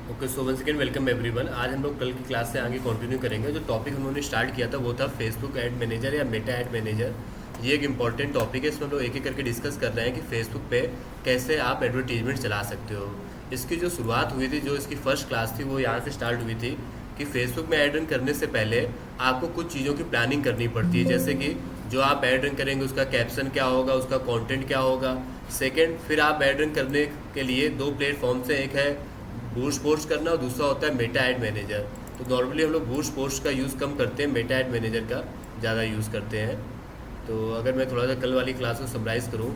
Okay, so one second, welcome everyone. आज हम लोग कल की क्लास से आगे कंटिन्यू करेंगे। जो टॉपिक उन्होंने स्टार्ट किया था वो था फेसबुक एड मैनेजर या मेटा एड मैनेजर। ये एक इंपॉर्टेंट टॉपिक है। इसमें हम लोग एक एक करके डिस्कस कर रहे हैं कि फेसबुक पे कैसे आप एडवर्टीजमेंट चला सकते हो। इसकी जो शुरुआत हुई थी, जो इसकी फर्स्ट क्लास थी, वो यहाँ से स्टार्ट हुई थी कि फेसबुक में एड रन करने से पहले आपको कुछ चीज़ों की प्लानिंग करनी पड़ती है। जैसे कि जो आप एड रन करेंगे उसका कैप्शन क्या होगा, उसका कंटेंट क्या होगा। सेकंड, फिर आप एड रन करने के लिए दो प्लेटफॉर्म से, एक है बूस्ट पोस्ट करना और दूसरा होता है मेटा एड मैनेजर। तो नॉर्मली हम लोग बूस्ट पोस्ट का यूज़ कम करते हैं, मेटा एड मैनेजर का ज़्यादा यूज़ करते हैं। तो अगर मैं थोड़ा सा कल वाली क्लास को समराइज़ करूँ,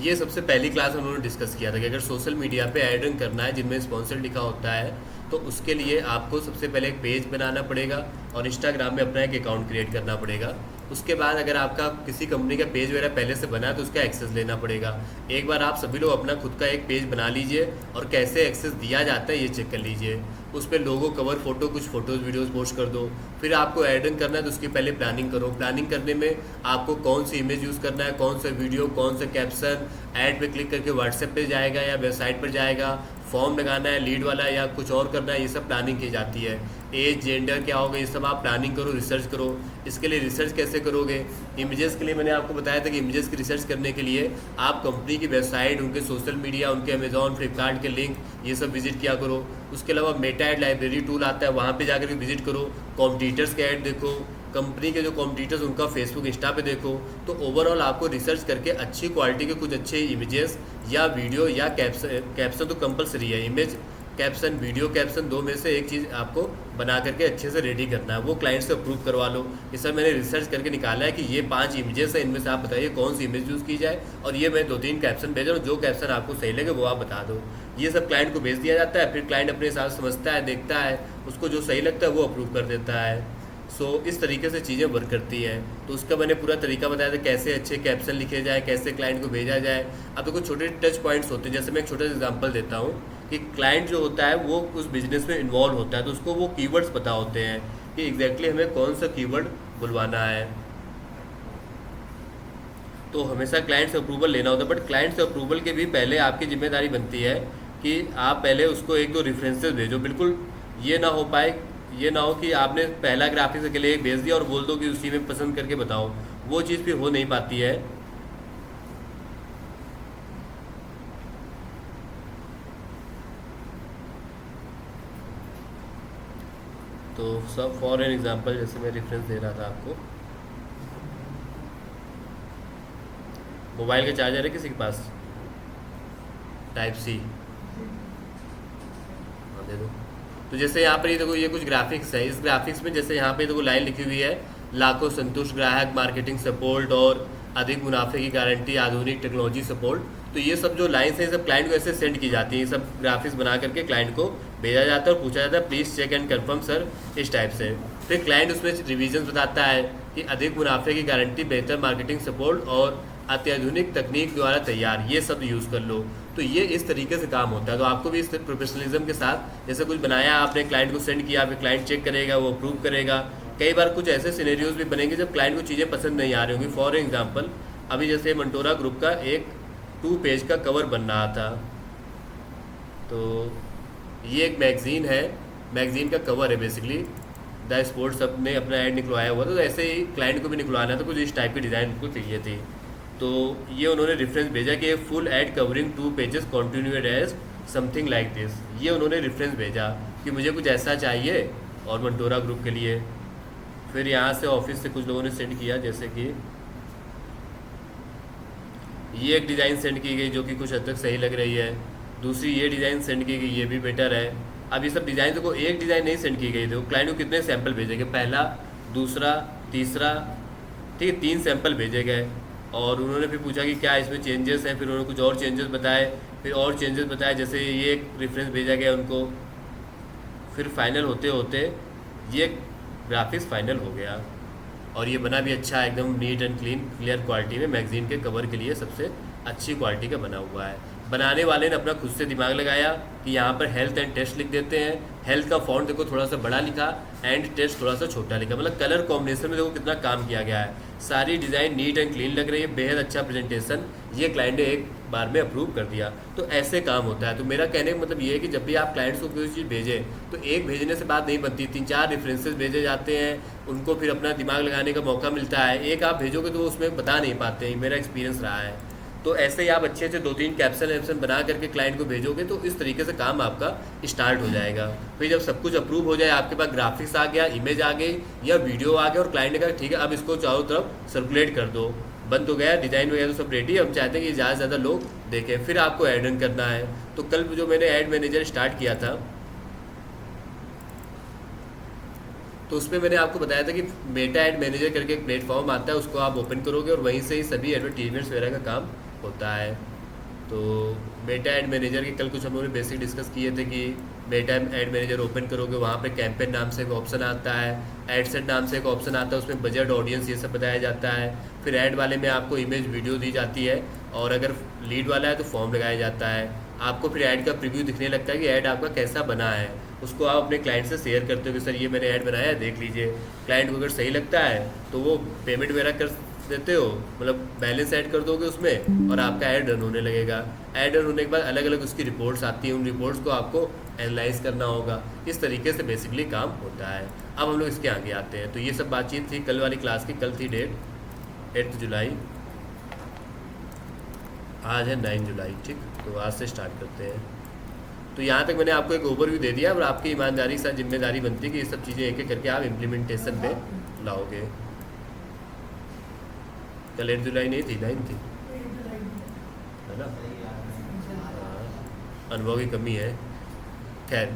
ये सबसे पहली क्लास में उन्होंने डिस्कस किया था कि अगर सोशल मीडिया पे ऐड रन करना है जिनमें स्पॉन्सर लिखा होता है, तो उसके लिए आपको सबसे पहले एक पेज बनाना पड़ेगा और इंस्टाग्राम में अपना एक अकाउंट क्रिएट करना पड़ेगा। उसके बाद अगर आपका किसी कंपनी का पेज वगैरह पहले से बना है तो उसका एक्सेस लेना पड़ेगा। एक बार आप सभी लोग अपना खुद का एक पेज बना लीजिए और कैसे एक्सेस दिया जाता है ये चेक कर लीजिए। उस पर लोगो, कवर फोटो, कुछ फोटोज़ वीडियोस पोस्ट कर दो। फिर आपको ऐड रन करना है तो उसकी पहले प्लानिंग करो। प्लानिंग करने में आपको कौन सी इमेज यूज़ करना है, कौन सा वीडियो, कौन सा कैप्शन, ऐड पे क्लिक करके व्हाट्सएप पे जाएगा या वेबसाइट पर जाएगा, फॉर्म लगाना है लीड वाला या कुछ और करना है, ये सब प्लानिंग की जाती है। एज, जेंडर क्या होगा, ये सब आप प्लानिंग करो, रिसर्च करो। इसके लिए रिसर्च कैसे करोगे? इमेजेस के लिए मैंने आपको बताया था कि इमेजेस की रिसर्च करने के लिए आप कंपनी की वेबसाइट, उनके सोशल मीडिया, उनके अमेजॉन, फ्लिपकार्ट के लिंक, ये सब विजिट किया करो। उसके अलावा मेटा एड लाइब्रेरी टूल आता है, वहाँ पे जाकर के विजिट करो, कॉम्पिटिटर्स के ऐड देखो, कंपनी के जो कॉम्पिटिटर्स उनका फेसबुक, इंस्टा पे देखो। तो ओवरऑल आपको रिसर्च करके अच्छी क्वालिटी के कुछ अच्छे इमेजेस या वीडियो या कैप्शन तो कंपलसरी है, इमेज कैप्शन, वीडियो कैप्शन, दो में से एक चीज़ आपको बना करके अच्छे से रेडी करना है। वो क्लाइंट से अप्रूव करवा लो। ये सब मैंने रिसर्च करके निकाला है कि ये 5 इमेजेस है, इनमें से आप बताइए कौन सी इमेज यूज़ की जाए, और ये मैं 2-3 कैप्शन भेज रहा हूँ, जो कैप्शन आपको सही लगे वो आप बता दो। ये सब क्लाइंट को भेज दिया जाता है। फिर क्लाइंट अपने हिसाब से समझता है, देखता है, उसको जो सही लगता है वो अप्रूव कर देता है। इस तरीके से चीज़ें वर्क करती है। तो उसका मैंने पूरा तरीका बताया था, कैसे अच्छे कैप्शन लिखे जाए, कैसे क्लाइंट को भेजा जाए। अब तो कुछ छोटे टच पॉइंट्स होते हैं। जैसे मैं एक छोटा सा एग्जांपल देता हूँ कि क्लाइंट जो होता है वो उस बिजनेस में इन्वॉल्व होता है, तो उसको वो कीवर्ड्स पता होते हैं कि एग्जैक्टली हमें कौन सा कीवर्ड बुलवाना है। तो हमेशा क्लाइंट से अप्रूवल लेना होता है, बट क्लाइंट से अप्रूवल के भी पहले आपकी जिम्मेदारी बनती है कि आप पहले उसको 1-2 रेफरेंसेस भेजो। बिल्कुल ये ना हो पाए, ये ना हो कि आपने पहला ग्राफिक्स के लिए एक भेज दिया और बोल दो कि उसी में पसंद करके बताओ। वो चीज़ फिर हो नहीं पाती है। तो सब फॉर एन एग्जांपल, जैसे मैं रेफरेंस दे रहा था आपको, मोबाइल का चार्जर है किसी के पास? टाइप सी, हाँ दे दो। तो जैसे यहाँ पर ये देखो, ये कुछ ग्राफिक्स है। इस ग्राफिक्स में जैसे यहाँ पे देखो लाइन लिखी हुई है, लाखों संतुष्ट ग्राहक, मार्केटिंग सपोर्ट और अधिक मुनाफे की गारंटी, आधुनिक टेक्नोलॉजी सपोर्ट। तो ये सब जो लाइन्स हैं, ये सब क्लाइंट को ऐसे सेंड की जाती है। ये सब ग्राफिक्स बना करके क्लाइंट को भेजा जाता है और पूछा जाता है please check and confirm sir, इस टाइप से। फिर क्लाइंट उसमें रिविजन बताता है कि अधिक मुनाफे की गारंटी, बेहतर मार्केटिंग सपोर्ट और अत्याधुनिक तकनीक द्वारा तैयार, ये सब यूज़ कर लो। तो ये इस तरीके से काम होता है। तो आपको भी इस प्रोफेशनलिज्म के साथ, जैसे कुछ बनाया आपने, क्लाइंट को सेंड किया, फिर क्लाइंट चेक करेगा, वो अप्रूव करेगा। कई बार कुछ ऐसे सिनेरियोज भी बनेंगे जब क्लाइंट को चीज़ें पसंद नहीं आ रही होंगी। फॉर एग्जांपल, अभी जैसे मंटोरा ग्रुप का एक 2 पेज का कवर बन रहा था। तो ये एक मैगजीन है, मैगजीन का कवर है बेसिकली। द स्पोर्ट्स ने अपना ऐड निकलवाया हुआ था, तो ऐसे ही क्लाइंट को भी निकलवाना था, कुछ इस टाइप की डिज़ाइन उनको चाहिए थी। तो ये उन्होंने रेफरेंस भेजा कि full ad covering 2 pages continued as something like this. ये उन्होंने रेफरेंस भेजा कि मुझे कुछ ऐसा चाहिए और मंटोरा ग्रुप के लिए। फिर यहाँ से ऑफिस से कुछ लोगों ने सेंड किया, जैसे कि ये एक डिज़ाइन सेंड की गई जो कि कुछ हद तक सही लग रही है। दूसरी ये डिज़ाइन सेंड की गई, ये भी बेटर है। अब ये सब डिज़ाइन को एक डिज़ाइन नहीं सेंड की गई, तो क्लाइंट को कितने सैंपल भेजे गए? पहला, दूसरा, तीसरा, ठीक है, 3 सैंपल भेजे गए। और उन्होंने फिर पूछा कि क्या इसमें चेंजेस हैं, फिर उन्होंने कुछ और चेंजेस बताए, फिर और चेंजेस बताए, जैसे ये एक रेफरेंस भेजा गया उनको। फिर फाइनल होते होते ये ग्राफिक्स फाइनल हो गया और ये बना भी अच्छा है, एकदम neat and clean, clear quality में। मैगजीन के कवर के लिए सबसे अच्छी क्वालिटी का बना हुआ है। बनाने वाले ने अपना खुद से दिमाग लगाया कि यहाँ पर हेल्थ एंड टेस्ट लिख देते हैं। हेल्थ का फॉन्ट देखो थोड़ा सा बड़ा लिखा, एंड टेस्ट थोड़ा सा छोटा लिखा, मतलब कलर कॉम्बिनेशन में देखो कितना काम किया गया है। सारी डिज़ाइन नीट एंड क्लीन लग रही है, बेहद अच्छा प्रेजेंटेशन। ये क्लाइंट ने एक बार में अप्रूव कर दिया। तो ऐसे काम होता है। तो मेरा कहने का मतलब ये है कि जब भी आप क्लाइंट्स को कोई चीज़ भेजें तो एक भेजने से बात नहीं बनती, 3-4 रेफरेंसेस भेजे जाते हैं, उनको फिर अपना दिमाग लगाने का मौका मिलता है। एक आप भेजोगे तो वो उसमें बता नहीं पाते हैं, मेरा एक्सपीरियंस रहा है। तो ऐसे ही आप अच्छे से 2-3 कैप्शन वैप्शन बना करके क्लाइंट को भेजोगे तो इस तरीके से काम आपका स्टार्ट हो जाएगा। फिर जब सब कुछ अप्रूव हो जाए, आपके पास ग्राफिक्स आ गया, इमेज आ गई या वीडियो आ गया और क्लाइंट ने कहा ठीक है अब इसको चारों तरफ सर्कुलेट कर दो, बंद हो गया, डिज़ाइन वगैरह तो सब रेडी, हम चाहते हैं कि ज़्यादा से ज़्यादा लोग देखें, फिर आपको ऐड रन करना है। तो कल जो मैंने ऐड मैनेजर स्टार्ट किया था तो उसमें मैंने आपको बताया था कि मेटा ऐड मैनेजर करके एक प्लेटफॉर्म आता है, उसको आप ओपन करोगे और वहीं से ही सभी एडवर्टीजमेंट्स वगैरह का काम होता है। तो मेटा ऐड मैनेजर के कल कुछ हम लोगों ने बेसिक डिस्कस किए थे कि मेटा ऐड मैनेजर ओपन करोगे, वहाँ पे कैंपेन नाम से एक ऑप्शन आता है, एड सेट नाम से एक ऑप्शन आता है, उसमें बजट, ऑडियंस, ये सब बताया जाता है। फिर ऐड वाले में आपको इमेज वीडियो दी जाती है, और अगर लीड वाला है तो फॉर्म लगाया जाता है। आपको फिर ऐड का प्रीव्यू दिखने लगता है कि ऐड आपका कैसा बना है, उसको आप अपने क्लाइंट से शेयर करते हो कि सर ये मैंने ऐड बनाया है, देख लीजिए। क्लाइंट को अगर सही लगता है तो वो पेमेंट वगैरह कर देते हो, मतलब बैलेंस ऐड कर दोगे उसमें और आपका ऐड रन होने लगेगा। ऐड रन होने के बाद अलग अलग उसकी रिपोर्ट्स आती हैं, उन रिपोर्ट्स को आपको एनालाइज करना होगा। इस तरीके से बेसिकली काम होता है। अब हम लोग इसके आगे आते हैं। तो ये सब बातचीत थी कल वाली क्लास की। कल थी डेट 8 जुलाई, आज है 9 जुलाई, ठीक। तो आज से स्टार्ट करते हैं। तो यहाँ तक मैंने आपको एक ओवरव्यू दे दिया और आपकी ईमानदारी के साथ जिम्मेदारी बनती है कि ये सब चीज़ें एक एक करके आप इम्प्लीमेंटेशन पे लाओगे। कल 8 जुलाई नहीं थी, 9 थी, है ना। अनुभव की कमी है। खैर,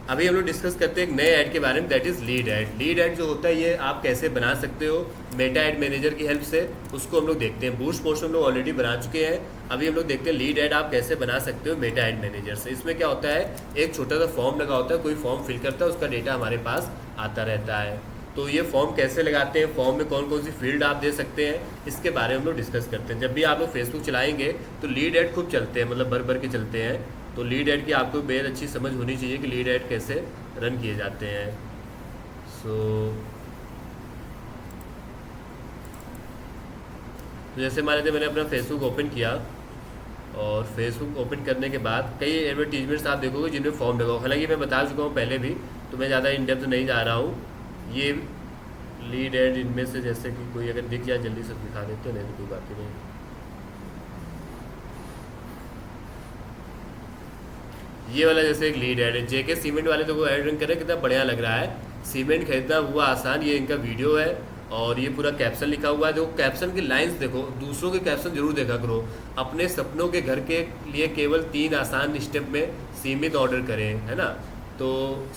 अभी हम लोग डिस्कस करते हैं एक नए ऐड के बारे में, that is lead add. Lead add जो होता है ये आप कैसे बना सकते हो मेटा ऐड मैनेजर की हेल्प से, उसको हम लोग देखते हैं। बूस्ट पोस्ट हम लोग ऑलरेडी बना चुके हैं, अभी हम लोग देखते हैं लीड ऐड आप कैसे बना सकते हो मेटा ऐड मैनेजर से। इसमें क्या होता है, एक छोटा सा फॉर्म लगा होता है, कोई फॉर्म फिल करता है, उसका डेटा हमारे पास आता रहता है। तो ये फॉर्म कैसे लगाते हैं, फॉर्म में कौन कौन सी फील्ड आप दे सकते हैं, इसके बारे में हम लोग डिस्कस करते हैं। जब भी आप लोग फेसबुक चलाएंगे तो लीड ऐड खूब चलते हैं, मतलब भर भर के चलते हैं। तो लीड ऐड की आपको बेहद अच्छी समझ होनी चाहिए कि लीड ऐड कैसे रन किए जाते हैं। तो जैसे मान लेते मैंने अपना फेसबुक ओपन किया, और फेसबुक ओपन करने के बाद कई एडवर्टीजमेंट्स आप देखोगे जिनमें फॉर्म लगा हो। हालांकि मैं बता चुका हूँ पहले भी, तो मैं ज़्यादा इन डेप्थ नहीं जा रहा हूँ। ये लीड ऐड इनमें से जैसे कि कोई अगर दिख जाए जल्दी से दिखा देते, नहीं तो कोई बात नहीं। ये वाला जैसे एक लीड ऐड है, जेके सीमेंट वाले तो वो ऐड रन कर रहे हैं, कितना बढ़िया लग रहा है। सीमेंट खरीदना हुआ आसान, ये इनका वीडियो है और ये पूरा कैप्शन लिखा हुआ है। देखो कैप्शन की लाइंस देखो, दूसरों के कैप्शन जरूर देखा करो। अपने सपनों के घर के लिए केवल 3 आसान स्टेप में सीमित ऑर्डर करें, है ना। तो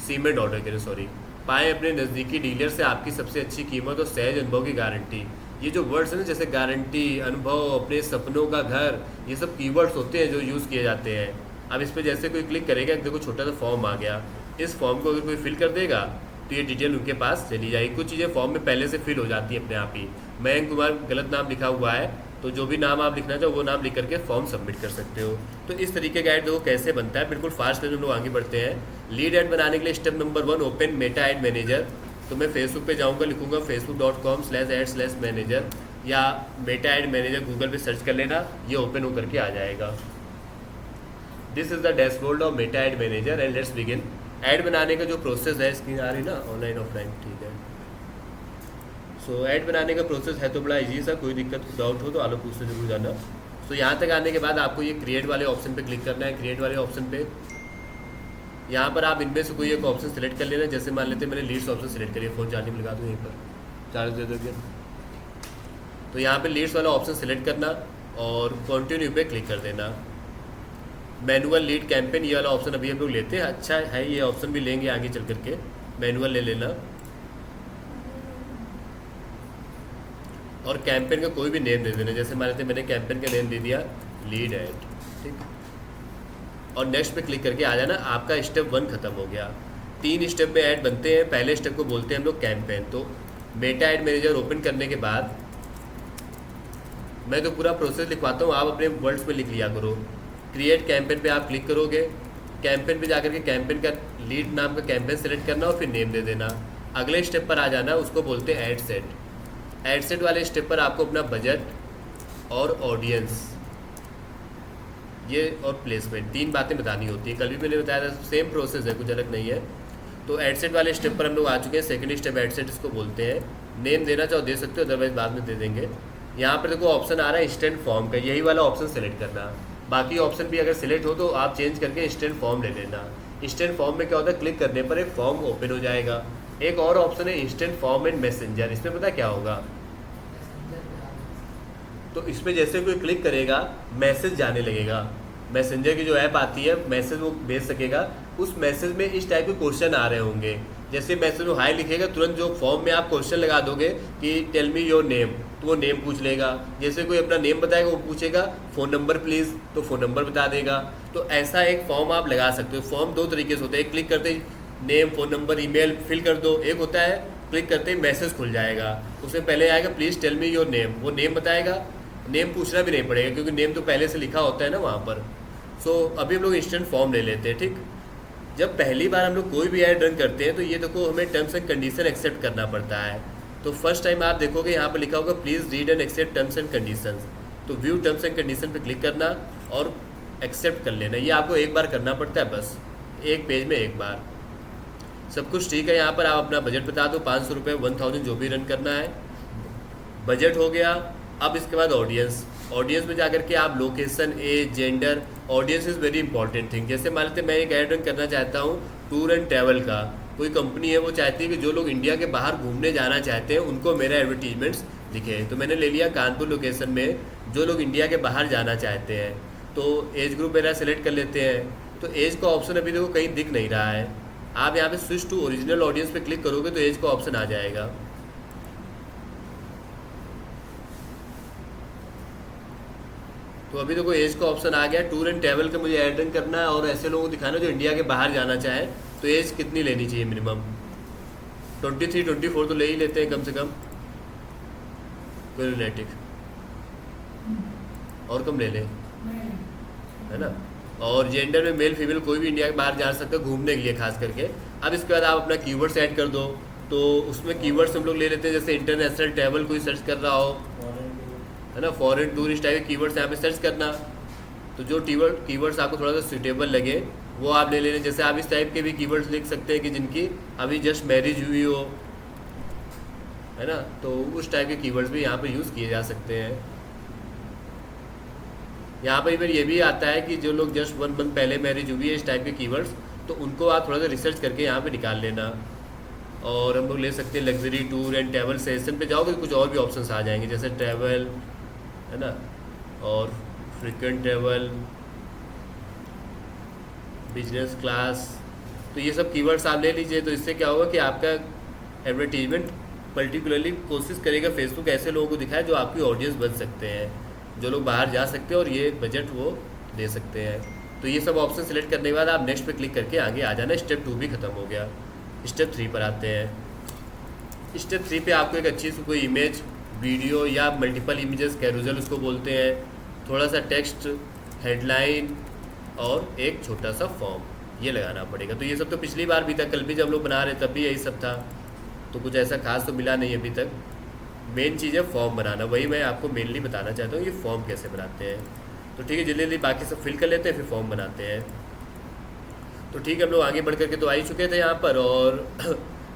सीमेंट ऑर्डर करें, सॉरी। पाएँ अपने नज़दीकी डीलर से आपकी सबसे अच्छी कीमत और सहज अनुभव की गारंटी। ये जो वर्ड्स हैं ना, जैसे गारंटी, अनुभव, अपने सपनों का घर, ये सब कीवर्ड्स होते हैं जो यूज़ किए जाते हैं। अब इस पर जैसे कोई क्लिक करेगा, देखो छोटा सा फॉर्म आ गया। इस फॉर्म को अगर कोई फिल कर देगा तो ये डिटेल उनके पास चली जाएगी। कुछ चीज़ें फॉर्म में पहले से फिल हो जाती है अपने आप ही। मयंक कुमार गलत नाम लिखा हुआ है, तो जो भी नाम आप लिखना चाहो वो नाम लिख करके फॉर्म सबमिट कर सकते हो। तो इस तरीके का ऐड देखो कैसे बनता है, बिल्कुल फास्ट में हम लोग आगे बढ़ते हैं। लीड ऐड बनाने के लिए step number 1, open Meta ad manager. तो मैं फेसबुक पे जाऊँगा, लिखूँगा facebook.com/ad/manager या मेटा ऐड मैनेजर गूगल पे सर्च कर लेना, ये ओपन होकर के आ जाएगा। This is the dashboard of Meta ad manager and let's begin. Add बनाने का जो प्रोसेस है, स्क्रीन आ रही ना, ऑनलाइन ऑफलाइन, ठीक है। सो ऐड बनाने का प्रोसेस है तो बड़ा इजी सा, कोई दिक्कत डाउट हो तो आलो पूछते जरूर जाना। सो यहाँ तक आने के बाद आपको ये क्रिएट वाले ऑप्शन पे क्लिक करना है। क्रिएट वाले ऑप्शन पे यहाँ पर आप इनमें से कोई एक ऑप्शन सेलेक्ट कर लेना। जैसे मान लेते मैंने लीड्स ऑप्शन सेलेक्ट करिए, फ़ोन चार्जिंग लगा दूँ, यहीं पर चार्ज दे दोगे। तो यहाँ पे लीड्स वाला ऑप्शन सेलेक्ट करना और कंटिन्यू पे क्लिक कर देना। मैनुअल लीड कैंपेन, ये वाला ऑप्शन अभी हम लोग लेते हैं, अच्छा है, ये ऑप्शन भी लेंगे आगे चल करके। मैनुअल ले लेना और कैंपेन का कोई भी नेम दे देना। जैसे मान लेते मैंने कैंपेन का नेम दे दिया लीड ऐड, ठीक। और नेक्स्ट पे क्लिक करके आ जाना। आपका स्टेप 1 खत्म हो गया। 3 स्टेप में ऐड बनते हैं। पहले स्टेप को बोलते हैं हम लोग कैंपेन। तो मेटा ऐड मैनेजर ओपन करने के बाद मैं तो पूरा प्रोसेस लिखवाता हूँ, आप अपने वर्ड्स में लिख लिया करो। क्रिएट कैंपेन पे आप क्लिक करोगे। कैंपेन पे जाकर के कैंपेन का लीड नाम का कैंपेन सेलेक्ट करना और फिर नेम दे देना। अगले स्टेप पर आ जाना, उसको बोलते हैं ऐड सेट। ऐड सेट वाले स्टेप पर आपको अपना बजट और ऑडियंस ये और प्लेसमेंट 3 बातें बतानी होती है। कल भी मैंने बताया था, सेम प्रोसेस है, कुछ अलग नहीं है। तो ऐड सेट वाले स्टेप पर हम लोग आ चुके हैं। सेकंड स्टेप ऐड सेट इसको बोलते हैं। नेम देना चाहो दे सकते हो, अदरवाइज बाद में दे देंगे। यहाँ पर देखो ऑप्शन आ रहा है इंस्टेंट फॉर्म का, यही वाला ऑप्शन सेलेक्ट करना। बाकी ऑप्शन भी अगर सिलेक्ट हो तो आप चेंज करके इंस्टेंट फॉर्म ले लेना। इंस्टेंट फॉर्म में क्या होता है, क्लिक करने पर एक फॉर्म ओपन हो जाएगा। एक और ऑप्शन है इंस्टेंट फॉर्म एंड मैसेंजर। इसमें पता क्या होगा, तो इसमें जैसे कोई क्लिक करेगा मैसेज जाने लगेगा। मैसेंजर की जो ऐप आती है, मैसेज वो भेज सकेगा। उस मैसेज में इस टाइप के क्वेश्चन आ रहे होंगे। जैसे मैसेज में हाई लिखेगा, तुरंत जो फॉर्म में आप क्वेश्चन लगा दोगे कि टेल मी योर नेम, तो वो नेम पूछ लेगा। जैसे कोई अपना नेम बताएगा, वो पूछेगा फ़ोन नंबर प्लीज़, तो फ़ोन नंबर बता देगा। तो ऐसा एक फॉर्म आप लगा सकते हो। फॉर्म 2 तरीके से होते हैं, क्लिक करते ही name, phone number, email fill कर दो। एक होता है क्लिक करते ही मैसेज खुल जाएगा, उसमें पहले आएगा please tell me your name, वो नेम बताएगा। नेम पूछना भी नहीं पड़ेगा क्योंकि नेम तो पहले से लिखा होता है ना वहाँ पर। सो अभी हम लोग इंस्टेंट फॉर्म ले लेते हैं। ठीक, जब पहली बार हम लोग कोई भी ऐड रन करते हैं तो ये देखो हमें टर्म्स एंड कंडीशन एक्सेप्ट करना पड़ता है। तो फर्स्ट टाइम आप देखोगे यहाँ पर लिखा होगा please read and accept terms and conditions. तो व्यू टर्म्स एंड कंडीशन पे क्लिक करना और एक्सेप्ट कर लेना। ये आपको एक बार करना पड़ता है, बस एक पेज में एक बार। सब कुछ ठीक है। यहाँ पर आप अपना बजट बता दो, 500 रुपये, 1000 जो भी रन करना है। बजट हो गया। अब इसके बाद ऑडियंस। ऑडियंस में जाकर के आप location, age, gender, audience is very important thing. जैसे मान लेते मैं एक ऐड रन करना चाहता हूँ टूर एंड ट्रैवल का। कोई कंपनी है वो चाहती है कि जो लोग इंडिया के बाहर घूमने जाना चाहते हैं उनको मेरा एडवर्टीजमेंट्स दिखे। तो मैंने ले लिया कानपुर लोकेशन में जो लोग इंडिया के बाहर जाना चाहते हैं। तो एज ग्रुप मेरा सेलेक्ट कर लेते हैं। तो एज का ऑप्शन अभी देखो कहीं दिख नहीं रहा है। आप यहाँ पे स्विच टू ओरिजिनल ऑडियंस पे क्लिक करोगे तो एज का ऑप्शन आ जाएगा। तो अभी देखो एज का ऑप्शन आ गया। टूर एंड ट्रैवल का मुझे ऐड रन करना है और ऐसे लोगों को दिखाना जो इंडिया के बाहर जाना चाहे। तो एज कितनी लेनी चाहिए, मिनिमम 23, 24 तो ले ही लेते हैं कम से कम, कोई रिलेटिव, और कम ले लें, है ना। और जेंडर में मेल फीमेल कोई भी इंडिया के बाहर जा सकता है घूमने के लिए खास करके। अब इसके बाद आप अपना कीवर्ड्स ऐड कर दो। तो उसमें कीवर्ड्स हम लोग ले लेते हैं, जैसे इंटरनेशनल ट्रैवल कोई सर्च कर रहा हो, है ना, फॉरेन टूरिस्ट टाइप के कीवर्ड्स यहाँ पे सर्च करना। तो जो कीवर्ड्स आपको थोड़ा सा सूटेबल लगे वो आप ले लेना। जैसे आप इस टाइप के भी कीवर्ड्स लिख सकते हैं कि जिनकी अभी जस्ट मैरिज हुई हो, है ना, तो उस टाइप के कीवर्ड्स भी यहाँ पे यूज़ किए जा सकते हैं। यहाँ पर फिर ये भी आता है कि जो लोग जस्ट 1 मंथ पहले मैरिज हुई है, इस टाइप के कीवर्ड्स, तो उनको आप थोड़ा सा रिसर्च करके यहाँ पे निकाल लेना। और हम लोग ले सकते हैं luxury tour and travel session पे जाओगे तो कुछ और भी ऑप्शंस आ जाएंगे, जैसे ट्रैवल, है ना, और फ्रीक्वेंट ट्रैवल, बिजनेस क्लास। तो ये सब कीवर्ड्स आप ले लीजिए। तो इससे क्या होगा कि आपका एडवर्टीजमेंट पर्टिकुलरली कोशिश करेगा फेसबुक ऐसे लोगों को दिखाए जो आपकी ऑडियंस बन सकते हैं, जो लोग बाहर जा सकते हैं और ये बजट वो दे सकते हैं। तो ये सब ऑप्शन सेलेक्ट करने के बाद आप नेक्स्ट पे क्लिक करके आगे आ जाना। स्टेप 2 भी खत्म हो गया। स्टेप 3 पर आते हैं। स्टेप 3 पे आपको एक अच्छी सी कोई इमेज, वीडियो या मल्टीपल इमेजेस, कैरोसेल उसको बोलते हैं, थोड़ा सा टेक्स्ट, हेडलाइन और एक छोटा सा फॉर्म, ये लगाना पड़ेगा। तो ये सब तो पिछली बार भी था, कल भी जब लोग बना रहे तब भी यही सब था। तो कुछ ऐसा खास तो मिला नहीं अभी तक। मेन चीज़ है फॉर्म बनाना, वही मैं आपको मेनली बताना चाहता हूँ, ये फॉर्म कैसे बनाते हैं। तो ठीक है, जल्दी जल्दी बाकी सब फिल कर लेते हैं, फिर फॉर्म बनाते हैं। तो ठीक है, हम लोग आगे बढ़ करके तो आ ही चुके थे यहाँ पर। और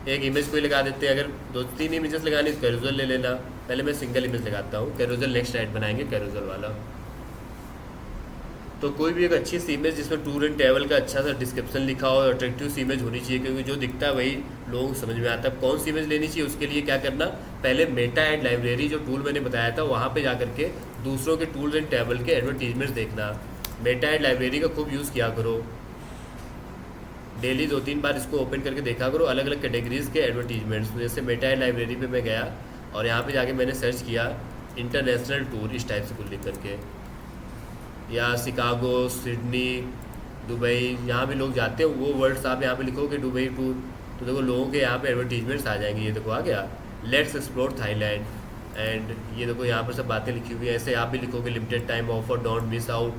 एक इमेज कोई लगा देते हैं। अगर 2-3 इमेजेस लगानी तो कैरोसेल ले लेना। पहले मैं सिंगल इमेज लगाता हूँ, कैरोसेल नेक्स्ट ऐड बनाएंगे कैरोसेल वाला। तो कोई भी एक अच्छी सी इमेज जिसमें टूर एंड ट्रैवल का अच्छा सा डिस्क्रिप्शन लिखा हो, अट्रैक्टिव सी इमेज होनी चाहिए, क्योंकि जो दिखता है वही लोगों को समझ में आता है। कौन सी इमेज लेनी चाहिए उसके लिए क्या करना, पहले मेटा एड लाइब्रेरी जो टूल मैंने बताया था वहाँ पे जाकर के दूसरों के टूर एंड ट्रैवल के एडवर्टीजमेंट्स देखना। मेटा एड लाइब्रेरी का खूब यूज़ किया करो। डेली 2-3 बार इसको ओपन करके देखा करो, अलग अलग कैटेगरीज के एडवर्टीजमेंट्स। जैसे मेटा एड लाइब्रेरी पे मैं गया और यहाँ पे जाके मैंने सर्च किया इंटरनेशनल टूर, इस टाइप से कुछ लिख करके, या शिकागो, सिडनी, दुबई, यहाँ भी लोग जाते हैं वो वर्ड्स आप यहाँ पे लिखोगे दुबई टूर, तो देखो लोगों के यहाँ पे एडवर्टीजमेंट्स आ जाएंगे। ये देखो आ गया, लेट्स एक्सप्लोर थाईलैंड, एंड ये देखो यहाँ पर सब बातें लिखी हुई है। ऐसे आप भी लिखोगे limited time offer, don't miss out,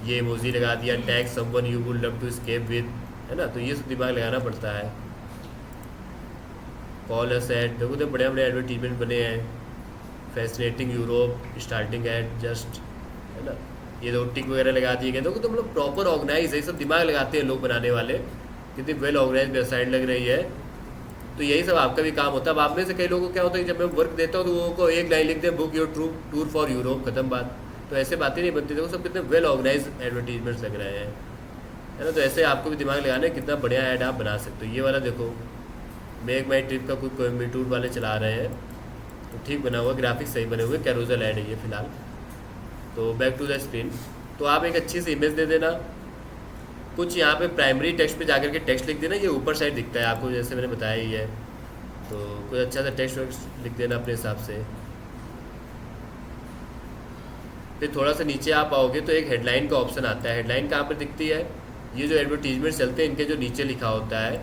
ये इमोजी लगा दिया, tag someone you would love to escape with, है ना। तो ये सब दिमाग लगाना पड़ता है। कॉल अस एड, देखो तो बड़े बड़े एडवर्टीजमेंट बने हैं, fascinating Europe starting at just, है ना। ये तो टिक वगैरह लगा दिए गए, देखो तो मतलब प्रॉपर ऑर्गेनाइज है, ये सब दिमाग लगाते हैं लोग बनाने वाले, कितनी वेल ऑर्गेनाइज वेबसाइट लग रही है। तो यही सब आपका भी काम होता है। अब आप में से कई लोगों को क्या होता है कि जब मैं वर्क देता हूँ तो वो को एक लाइन लिखते हैं, book your tour for Europe, खत्म बात। तो ऐसे बातें नहीं बनती, देखो सब कितने वेल ऑर्गेनाइज एडवर्टीजमेंट्स लग रहे हैं, है ना। तो ऐसे आपको भी दिमाग लगाना है, कितना बढ़िया ऐड आप बना सकते हो। ये वाला देखो, मेक माई ट्रिप का कोई कोयम्बटूर वाले चला रहे हैं, तो ठीक बना हुआ, ग्राफिक्स सही बने हुए, कैरोजल ऐड है ये फिलहाल। तो बैक टू द स्क्रीन, तो आप एक अच्छी सी इमेज दे देना, कुछ यहाँ पे प्राइमरी टेक्स्ट पे जाकर के टेक्स्ट लिख देना, ये ऊपर साइड दिखता है आपको जैसे मैंने बताया ही है। तो कोई अच्छा सा टेक्स्ट लिख देना अपने हिसाब से। फिर थोड़ा सा नीचे आप आओगे तो एक हेडलाइन का ऑप्शन आता है। हेडलाइन कहाँ पर दिखती है, ये जो एडवर्टीजमेंट चलते हैं इनके जो नीचे लिखा होता है,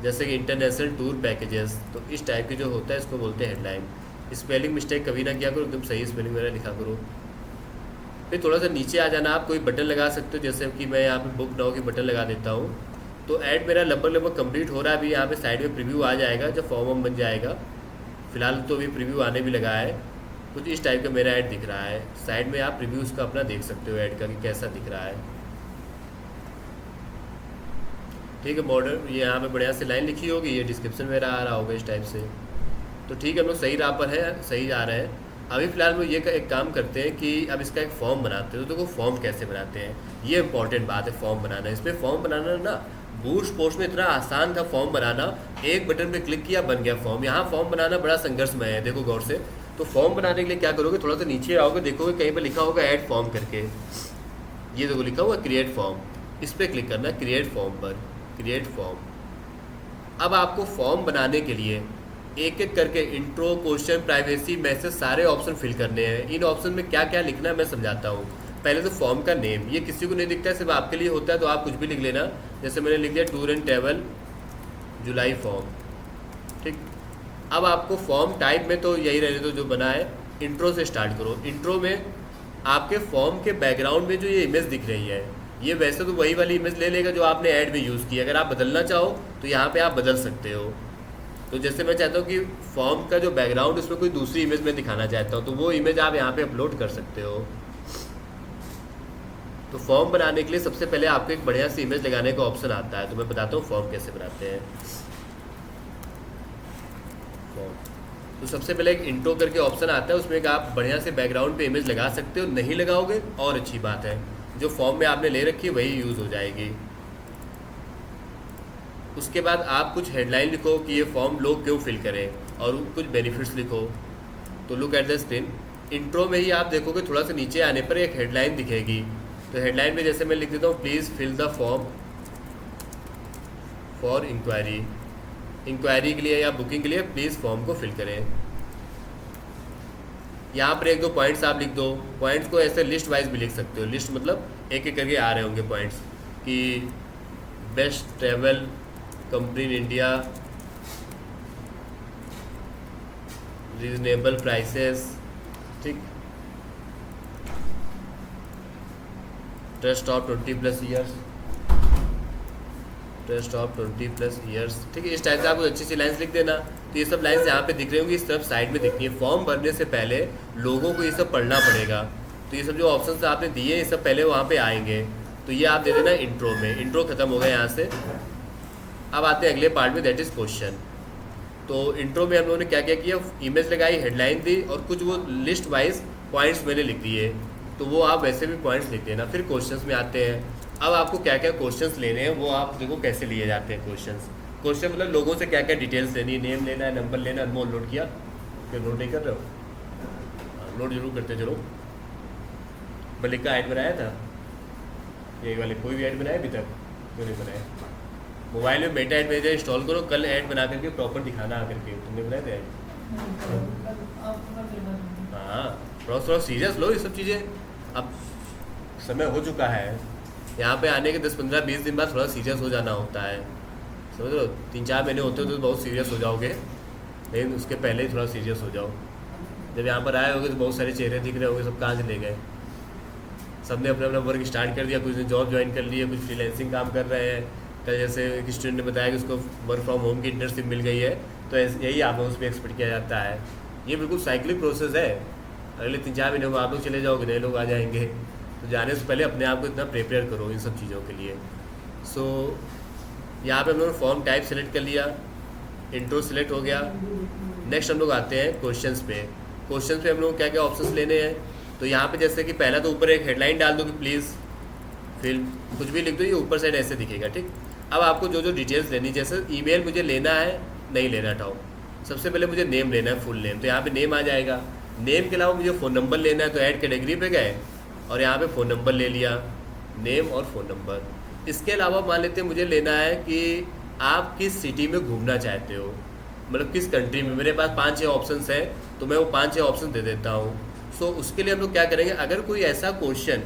जैसे कि इंटरनेशनल टूर पैकेजेस, तो इस टाइप के जो होता है इसको बोलते हैं हेडलाइन। स्पेलिंग मिस्टेक कभी ना किया करो, एकदम सही स्पेलिंग वगैरह लिखा करो। फिर थोड़ा सा नीचे आ जाना, आप कोई बटन लगा सकते हो, जैसे कि मैं यहाँ पे बुक नाउ की बटन लगा देता हूँ। तो ऐड मेरा लगभग कंप्लीट हो रहा है। अभी यहाँ पे साइड में प्रीव्यू आ जाएगा जब फॉर्म बन जाएगा, फिलहाल तो अभी प्रीव्यू आने भी लगा है। कुछ इस टाइप का मेरा ऐड दिख रहा है, साइड में आप रिव्यूज़ का अपना देख सकते हो ऐड का कि कैसा दिख रहा है। ठीक है, मॉडल ये यहाँ पे बढ़िया से लाइन लिखी होगी, ये डिस्क्रिप्शन मेरा आ रहा होगा इस टाइप से। तो ठीक है, हम लोग सही राह पर है, सही जा रहे हैं। अभी फ़िलहाल में ये एक काम करते हैं कि अब इसका एक फॉर्म बनाते हैं। तो देखो फॉर्म कैसे बनाते हैं, ये इंपॉर्टेंट बात है, फॉर्म बनाना। इसमें फॉर्म बनाना ना बूस्ट पोस्ट में इतना आसान था फॉर्म बनाना, एक बटन पे क्लिक किया बन गया फॉर्म। यहाँ फॉर्म बनाना बड़ा संघर्षमय है, देखो गौर से। तो फॉर्म बनाने के लिए क्या करोगे, थोड़ा सा नीचे आओगे, देखोगे कहीं पर लिखा होगा ऐड फॉर्म करके, ये देखो लिखा हुआ क्रिएट फॉर्म, इस पर क्लिक करना क्रिएट फॉर्म पर, क्रिएट फॉर्म। अब आपको फॉर्म बनाने के लिए एक एक करके इंट्रो, क्वेश्चन, प्राइवेसी, मैसेज सारे ऑप्शन फिल करने हैं। इन ऑप्शन में क्या क्या लिखना है मैं समझाता हूँ। पहले तो फॉर्म का नेम, ये किसी को नहीं दिखता है, सिर्फ आपके लिए होता है, तो आप कुछ भी लिख लेना। जैसे मैंने लिख दिया tour and travel July form, ठीक। अब आपको फॉर्म टाइप में तो यही रहने दो जो बना है। इंट्रो से स्टार्ट करो। इंट्रो में आपके फॉर्म के बैकग्राउंड में जो ये इमेज दिख रही है, ये वैसे तो वही वाली इमेज ले लेगा जो आपने ऐड में यूज़ की। अगर आप बदलना चाहो तो यहाँ पे आप बदल सकते हो। तो जैसे मैं चाहता हूँ कि फॉर्म का जो बैकग्राउंड उसमें कोई दूसरी इमेज में दिखाना चाहता हूँ, तो वो इमेज आप यहाँ पे अपलोड कर सकते हो। तो फॉर्म बनाने के लिए सबसे पहले आपको एक बढ़िया सी इमेज लगाने का ऑप्शन आता है। तो मैं बताता हूँ फॉर्म कैसे बनाते हैं। तो सबसे पहले एक इंट्रो करके ऑप्शन आता है, उसमें एक आप बढ़िया से बैकग्राउंड पे इमेज लगा सकते हो। नहीं लगाओगे और अच्छी बात है, जो फॉर्म में आपने ले रखी है वही यूज़ हो जाएगी। उसके बाद आप कुछ हेडलाइन लिखो कि ये फॉर्म लोग क्यों फिल करें, और कुछ बेनिफिट्स लिखो। तो look at the screen, intro में ही आप देखोगे थोड़ा सा नीचे आने पर एक हेडलाइन दिखेगी। तो हेडलाइन में जैसे मैं लिख देता हूँ please fill the form for inquiry, inquiry के लिए या बुकिंग के लिए प्लीज़ फॉर्म को फिल करें। यहाँ पर एक दो पॉइंट्स आप लिख दो। पॉइंट्स को ऐसे लिस्ट वाइज भी लिख सकते हो, लिस्ट मतलब एक एक करके आ रहे होंगे पॉइंट्स कि best travel company in India, reasonable prices, ठीक, trust of 20+ years, trust of 20+ years, ठीक है। इस टाइप से आप कुछ अच्छी सी लाइन्स लिख देना। तो ये सब लाइन्स यहाँ पे दिख रही होंगी, इस तरफ साइड में दिखनी है। फॉर्म भरने से पहले लोगों को ये सब पढ़ना पड़ेगा, तो ये सब जो ऑप्शंस आपने दिए ये सब पहले वहाँ पे आएंगे। तो ये आप दे देना इंट्रो में। इंट्रो खत्म हो गया यहाँ से। अब आते हैं अगले पार्ट में, दैट इज़ क्वेश्चन। तो इंट्रो में हम लोगों ने क्या क्या किया, इमेज लगाई, हेडलाइन दी, और कुछ वो लिस्ट वाइज पॉइंट्स मैंने लिख दिए। तो वो आप वैसे भी पॉइंट्स लिख देना। फिर क्वेश्चंस में आते हैं। अब आपको क्या क्या क्वेश्चंस लेने हैं वो आप देखो कैसे लिए जाते हैं क्वेश्चंस। क्वेश्चन मतलब लोगों से क्या क्या डिटेल्स लेनी है, नेम लेना है, नंबर लेना है। अनमोल नोट किया, फिर नोट नहीं कर रहे हो, नोट जरूर करते चलो। मलिक का ऐड बनाया था ये वाले, कोई भी ऐड बनाया अभी तक? क्यों नहीं बनाया? मोबाइल में मेटा ऐड भेजा, इंस्टॉल करो, कल ऐड बना करके प्रॉपर दिखाना आकर के। तुमने बनाए थे ऐड? हाँ, थोड़ा सीरियस लो ये सब चीज़ें। अब समय हो चुका है, यहाँ पे आने के 10-15-20 दिन बाद थोड़ा सीरियस हो जाना होता है, समझ लो। 3-4 महीने होते हो तो बहुत सीरियस हो जाओगे, लेकिन उसके पहले ही थोड़ा सीरियस हो जाओ। जब यहाँ पर आए होगे तो बहुत सारे चेहरे दिख रहे होंगे, सब कहाँ से ले गए। सबने अपना अपना वर्क स्टार्ट कर दिया, कुछ ने जॉब ज्वाइन कर ली है, कुछ फ्रीलैंसिंग काम कर रहे हैं। कल जैसे एक स्टूडेंट ने बताया कि उसको वर्क फ्रॉम होम की इंटर्नशिप मिल गई है, तो यही आप लोगों से एक्सपेक्ट किया जाता है। ये बिल्कुल साइक्लिक प्रोसेस है। अगले 3-4 महीनों में आप लोग चले जाओगे, नए लोग आ जाएंगे। तो जाने से पहले अपने आप को इतना प्रिपेयर करो इन सब चीज़ों के लिए। सो यहाँ पे हम लोगों ने फॉर्म टाइप सेलेक्ट कर लिया, इंट्रो सेलेक्ट हो गया। नेक्स्ट हम लोग आते हैं क्वेश्चंस पे। क्वेश्चंस पे हम लोग क्या क्या ऑप्शंस लेने हैं। तो यहाँ पे जैसे कि पहला तो ऊपर एक हेडलाइन डाल दो कि प्लीज़ फिर कुछ भी लिख दो, ये ऊपर साइड ऐसे दिखेगा, ठीक। अब आपको जो जो डिटेल्स लेनी, जैसे ईमेल मुझे लेना है नहीं लेना टाओ, सबसे पहले मुझे नेम लेना है, फुल नेम, तो यहाँ पे नेम आ जाएगा। नेम के अलावा मुझे फ़ोन नंबर लेना है, तो ऐड कैटेगरी पे गए और यहाँ पे फ़ोन नंबर ले लिया, नेम और फ़ोन नंबर। इसके अलावा मान लेते हैं मुझे लेना है कि आप किस सिटी में घूमना चाहते हो, मतलब किस कंट्री में। मेरे पास 5-6 ऑप्शंस हैं, तो मैं वो 5-6 ऑप्शन दे देता हूँ। सो उसके लिए हम लोग क्या करेंगे, अगर कोई ऐसा क्वेश्चन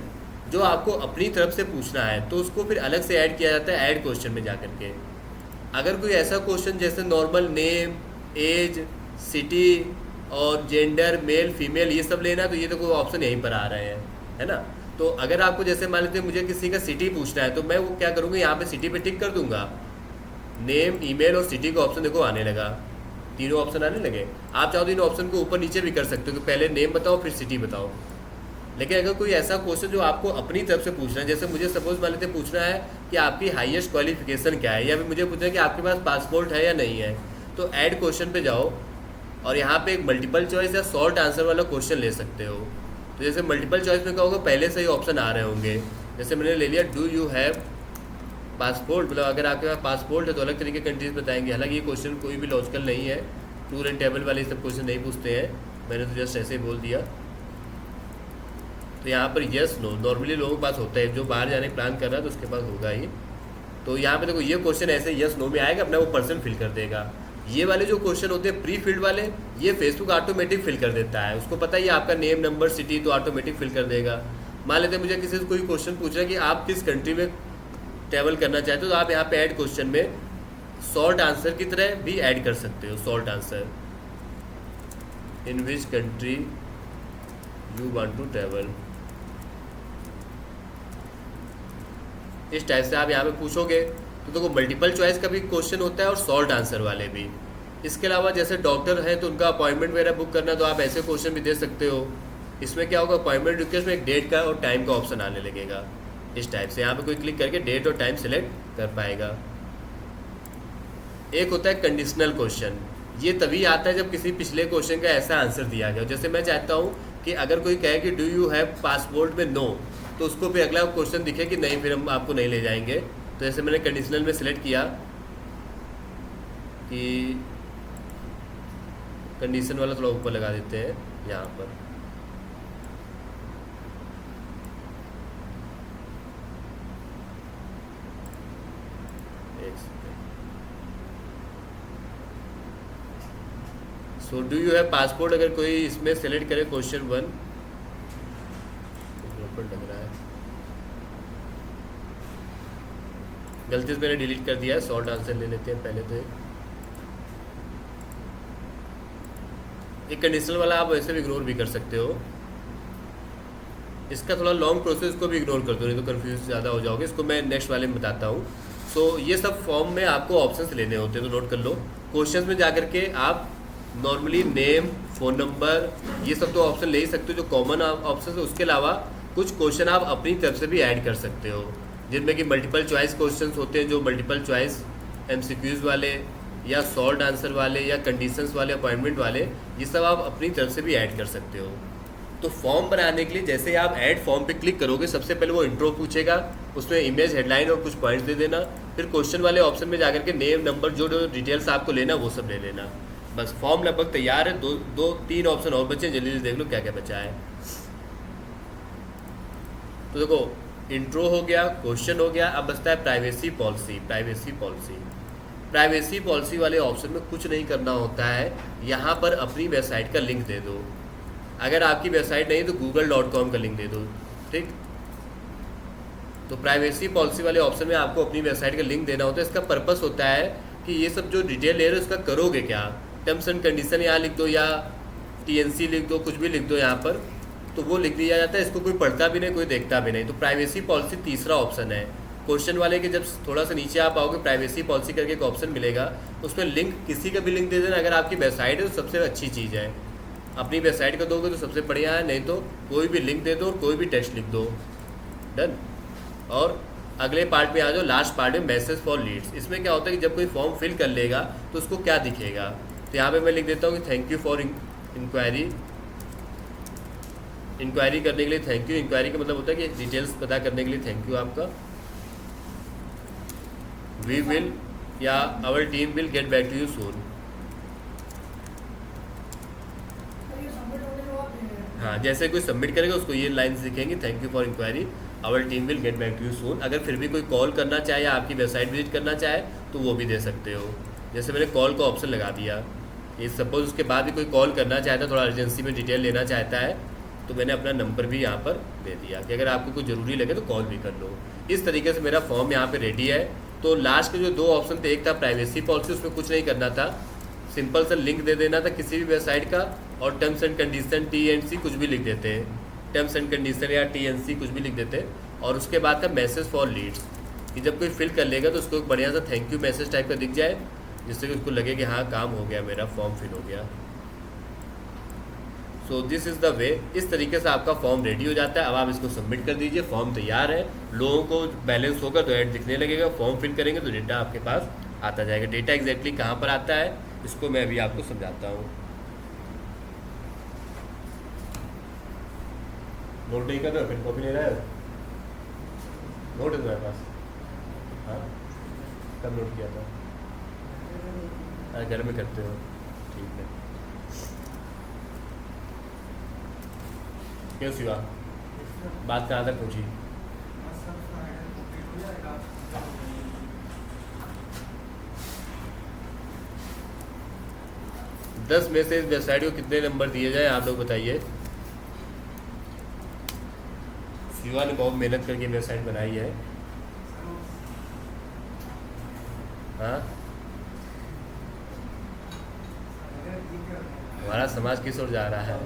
जो आपको अपनी तरफ से पूछना है तो उसको फिर अलग से ऐड किया जाता है ऐड क्वेश्चन में जा करके। अगर कोई ऐसा क्वेश्चन जैसे नॉर्मल नेम, एज, सिटी और जेंडर, मेल फीमेल, ये सब लेना, तो ये तो कोई ऑप्शन यहीं पर आ रहे हैं, है ना। तो अगर आपको जैसे मान लेते हैं मुझे किसी का सिटी पूछना है, तो मैं वो क्या करूँगा, यहाँ पे सिटी पे टिक कर दूंगा। नेम, ईमेल और सिटी का ऑप्शन देखो आने लगा, तीनों ऑप्शन आने लगे। आप चाहो तो इन ऑप्शन को ऊपर नीचे भी कर सकते हो कि पहले नेम बताओ फिर सिटी बताओ। लेकिन अगर कोई ऐसा क्वेश्चन जो आपको अपनी तरफ से पूछना है, जैसे मुझे सपोज मान लेते पूछना है कि आपकी हाईएस्ट क्वालिफिकेशन क्या है, या फिर मुझे पूछना है कि आपके पास पासपोर्ट है या नहीं है, तो ऐड क्वेश्चन पे जाओ और यहाँ पे एक मल्टीपल चॉइस या शॉर्ट आंसर वाला क्वेश्चन ले सकते हो। तो जैसे मल्टीपल चॉइस में क्या होगा, पहले से ही ऑप्शन आ रहे होंगे। जैसे मैंने ले लिया डू यू हैव पासपोर्ट, मतलब अगर आपके पास पासपोर्ट है तो अलग तरीके कंट्रीज बताएंगे। हालांकि ये क्वेश्चन कोई भी लॉजिकल नहीं है, टूर एंड टेबल वाले सब क्वेश्चन नहीं पूछते हैं, मैंने तो जस्ट ऐसे ही बोल दिया। तो यहाँ पर यस नो नॉर्मली लोगों के पास होता है, जो बाहर जाने का प्लान कर रहा है तो उसके पास होगा ही। तो यहाँ पे देखो ये क्वेश्चन ऐसे यस नो में आएगा, अपना वो पर्सन फिल कर देगा। ये वाले जो क्वेश्चन होते हैं प्री फिल्ड वाले, ये फेसबुक ऑटोमेटिक फिल कर देता है, उसको पता ही है आपका नेम, नंबर, सिटी, तो ऑटोमेटिक फिल कर देगा। मान लेते हैं मुझे किसी से कोई क्वेश्चन पूछ रहा है कि आप किस कंट्री में ट्रैवल करना चाहते हो, तो आप यहाँ पे ऐड क्वेश्चन में शॉर्ट आंसर की तरह भी ऐड कर सकते हो। Short answer, in which country you want to travel, इस टाइप से आप यहाँ पे पूछोगे। तो देखो मल्टीपल चॉइस का भी क्वेश्चन होता है और शॉर्ट आंसर वाले भी। इसके अलावा जैसे डॉक्टर है तो उनका अपॉइंटमेंट वगैरह बुक करना, तो आप ऐसे क्वेश्चन भी दे सकते हो। इसमें क्या होगा, अपॉइंटमेंट रिक्वेस्ट में एक डेट का और टाइम का ऑप्शन आने लगेगा। इस टाइप से यहाँ पे कोई क्लिक करके डेट और टाइम सेलेक्ट कर पाएगा। एक होता है कंडीशनल क्वेश्चन, ये तभी आता है जब किसी पिछले क्वेश्चन का ऐसा आंसर दिया गया। जैसे मैं चाहता हूँ कि अगर कोई कहे कि डू यू हैव पासपोर्ट में नो, तो उसको फिर अगला क्वेश्चन दिखे कि नहीं, फिर हम आपको नहीं ले जाएंगे। तो जैसे मैंने कंडीशनल में सिलेक्ट किया कि कंडीशन वाला थोड़ा ऊपर लगा देते हैं यहाँ पर, so do you have passport, अगर कोई इसमें सेलेक्ट करे क्वेश्चन 1, लग रहा है गलती से मैंने डिलीट कर दिया है। शॉर्ट आंसर ले लेते हैं पहले। तो एक कंडीशनल वाला आप वैसे भी इग्नोर भी कर सकते हो, इसका थोड़ा लॉन्ग प्रोसेस को भी इग्नोर कर दो, नहीं तो कंफ्यूज ज़्यादा हो जाओगे। इसको मैं नेक्स्ट वाले में बताता हूँ। सो ये सब फॉर्म में आपको ऑप्शंस लेने होते हैं, तो नोट कर लो। क्वेश्चंस में जा करके आप नॉर्मली नेम, फ़ोन नंबर, ये सब तो ऑप्शन ले ही सकते हो जो कॉमन ऑप्शन है। उसके अलावा कुछ क्वेश्चन आप अपनी तरफ से भी ऐड कर सकते हो, जिनमें कि मल्टीपल चॉइस क्वेश्चंस होते हैं, जो मल्टीपल चॉइस एमसीक्यूज़ वाले या शॉर्ट आंसर वाले या कंडीशंस वाले, अपॉइंटमेंट वाले, ये सब आप अपनी तरफ से भी ऐड कर सकते हो। तो फॉर्म बनाने के लिए जैसे आप ऐड फॉर्म पे क्लिक करोगे, सबसे पहले वो इंट्रो पूछेगा, उसमें इमेज, हेडलाइन और कुछ पॉइंट्स दे देना। फिर क्वेश्चन वाले ऑप्शन में जाकर के नेम, नंबर, जो जो डिटेल्स आपको लेना वो सब ले लेना। बस फॉर्म लगभग तैयार है। दो तीन ऑप्शन और बचे, जल्दी जल्दी देख लो क्या क्या बचा है। तो देखो इंट्रो हो गया, क्वेश्चन हो गया, अब बचता है प्राइवेसी पॉलिसी। प्राइवेसी पॉलिसी वाले ऑप्शन में कुछ नहीं करना होता है, यहाँ पर अपनी वेबसाइट का लिंक दे दो। अगर आपकी वेबसाइट नहीं तो google.com का लिंक दे दो, ठीक। तो प्राइवेसी पॉलिसी वाले ऑप्शन में आपको अपनी वेबसाइट का लिंक देना होता है। इसका पर्पस होता है कि ये सब जो डिटेल ले रहे हो उसका करोगे क्या। टर्म्स एंड कंडीशन यहाँ लिख दो या TNC लिख दो, कुछ भी लिख दो यहाँ पर, तो वो लिख दिया जाता है, इसको कोई पढ़ता भी नहीं, कोई देखता भी नहीं। तो प्राइवेसी पॉलिसी तीसरा ऑप्शन है। क्वेश्चन वाले के जब थोड़ा सा नीचे आप आओगे, प्राइवेसी पॉलिसी करके एक ऑप्शन मिलेगा, उसमें लिंक किसी का भी लिंक दे देना। अगर आपकी वेबसाइट है तो सबसे अच्छी चीज़ है, अपनी वेबसाइट का दोगे तो सबसे बढ़िया है, नहीं तो कोई भी लिंक दे दो और कोई भी टेक्स्ट लिख दो, डन। और अगले पार्ट में आ जाओ, लास्ट पार्ट में मैसेज फॉर लीड्स। इसमें क्या होता है कि जब कोई फॉर्म फिल कर लेगा तो उसको क्या दिखेगा, तो यहाँ पे मैं लिख देता हूँ कि thank you for inquiry. Inquiry करने के लिए थैंक यू। इंक्वायरी का मतलब होता है कि डिटेल्स पता करने के लिए थैंक यू आपका। वी विल या our team will get back to you soon. हाँ, जैसे कोई सबमिट करेगा उसको ये लाइन्स दिखेंगी, thank you for inquiry, our team will get back to you soon. अगर फिर भी कोई कॉल करना चाहे या आपकी वेबसाइट विजिट करना चाहे तो वो भी दे सकते हो। जैसे मैंने कॉल का ऑप्शन लगा दिया, ये सपोज उसके बाद भी कोई कॉल करना चाहता है, थोड़ा अर्जेंसी में डिटेल लेना चाहता है, तो मैंने अपना नंबर भी यहाँ पर दे दिया कि अगर आपको कुछ ज़रूरी लगे तो कॉल भी कर लो। इस तरीके से मेरा फॉर्म यहाँ पर रेडी है। तो लास्ट के जो दो ऑप्शन थे, एक था प्राइवेसी पॉलिसी, उसमें कुछ नहीं करना था, सिंपल सा लिंक दे देना था किसी भी वेबसाइट का, और टर्म्स एंड कंडीशन TNC कुछ भी लिख देते हैं, टर्म्स एंड कंडीशन या TNC कुछ भी लिख देते हैं। और उसके बाद था मैसेज फॉर लीड्स, कि जब कोई फिल कर लेगा तो उसको एक बढ़िया सा थैंक यू मैसेज टाइप का दिख जाए, जिससे कि उसको लगे कि हाँ काम हो गया, मेरा फॉर्म फिल हो गया। So this is the way. इस तरीके से आपका फॉर्म रेडी हो जाता है। अब आप इसको सबमिट कर दीजिए, फॉर्म तैयार है। लोगों को बैलेंस होगा तो ऐड दिखने लगेगा, फॉर्म फिल करेंगे तो डेटा आपके पास आता जाएगा। डेटा एग्जैक्टली कहाँ पर आता है इसको मैं अभी आपको समझाता हूँ। नोट नहीं कर रहे हो, फिर कॉपी ले रहे हो? नोट है तुम्हारे पास? हाँ, कब नोट किया था? अरे घर में करते हो, ठीक है। क्यों शिवा, बात कहाँ तक पहुँची? दस में से इस वेबसाइट को कितने नंबर दिए जाए आप लोग बताइए। शिवा ने बहुत मेहनत करके वेबसाइट बनाई है। हाँ, हमारा समाज किस ओर जा रहा है?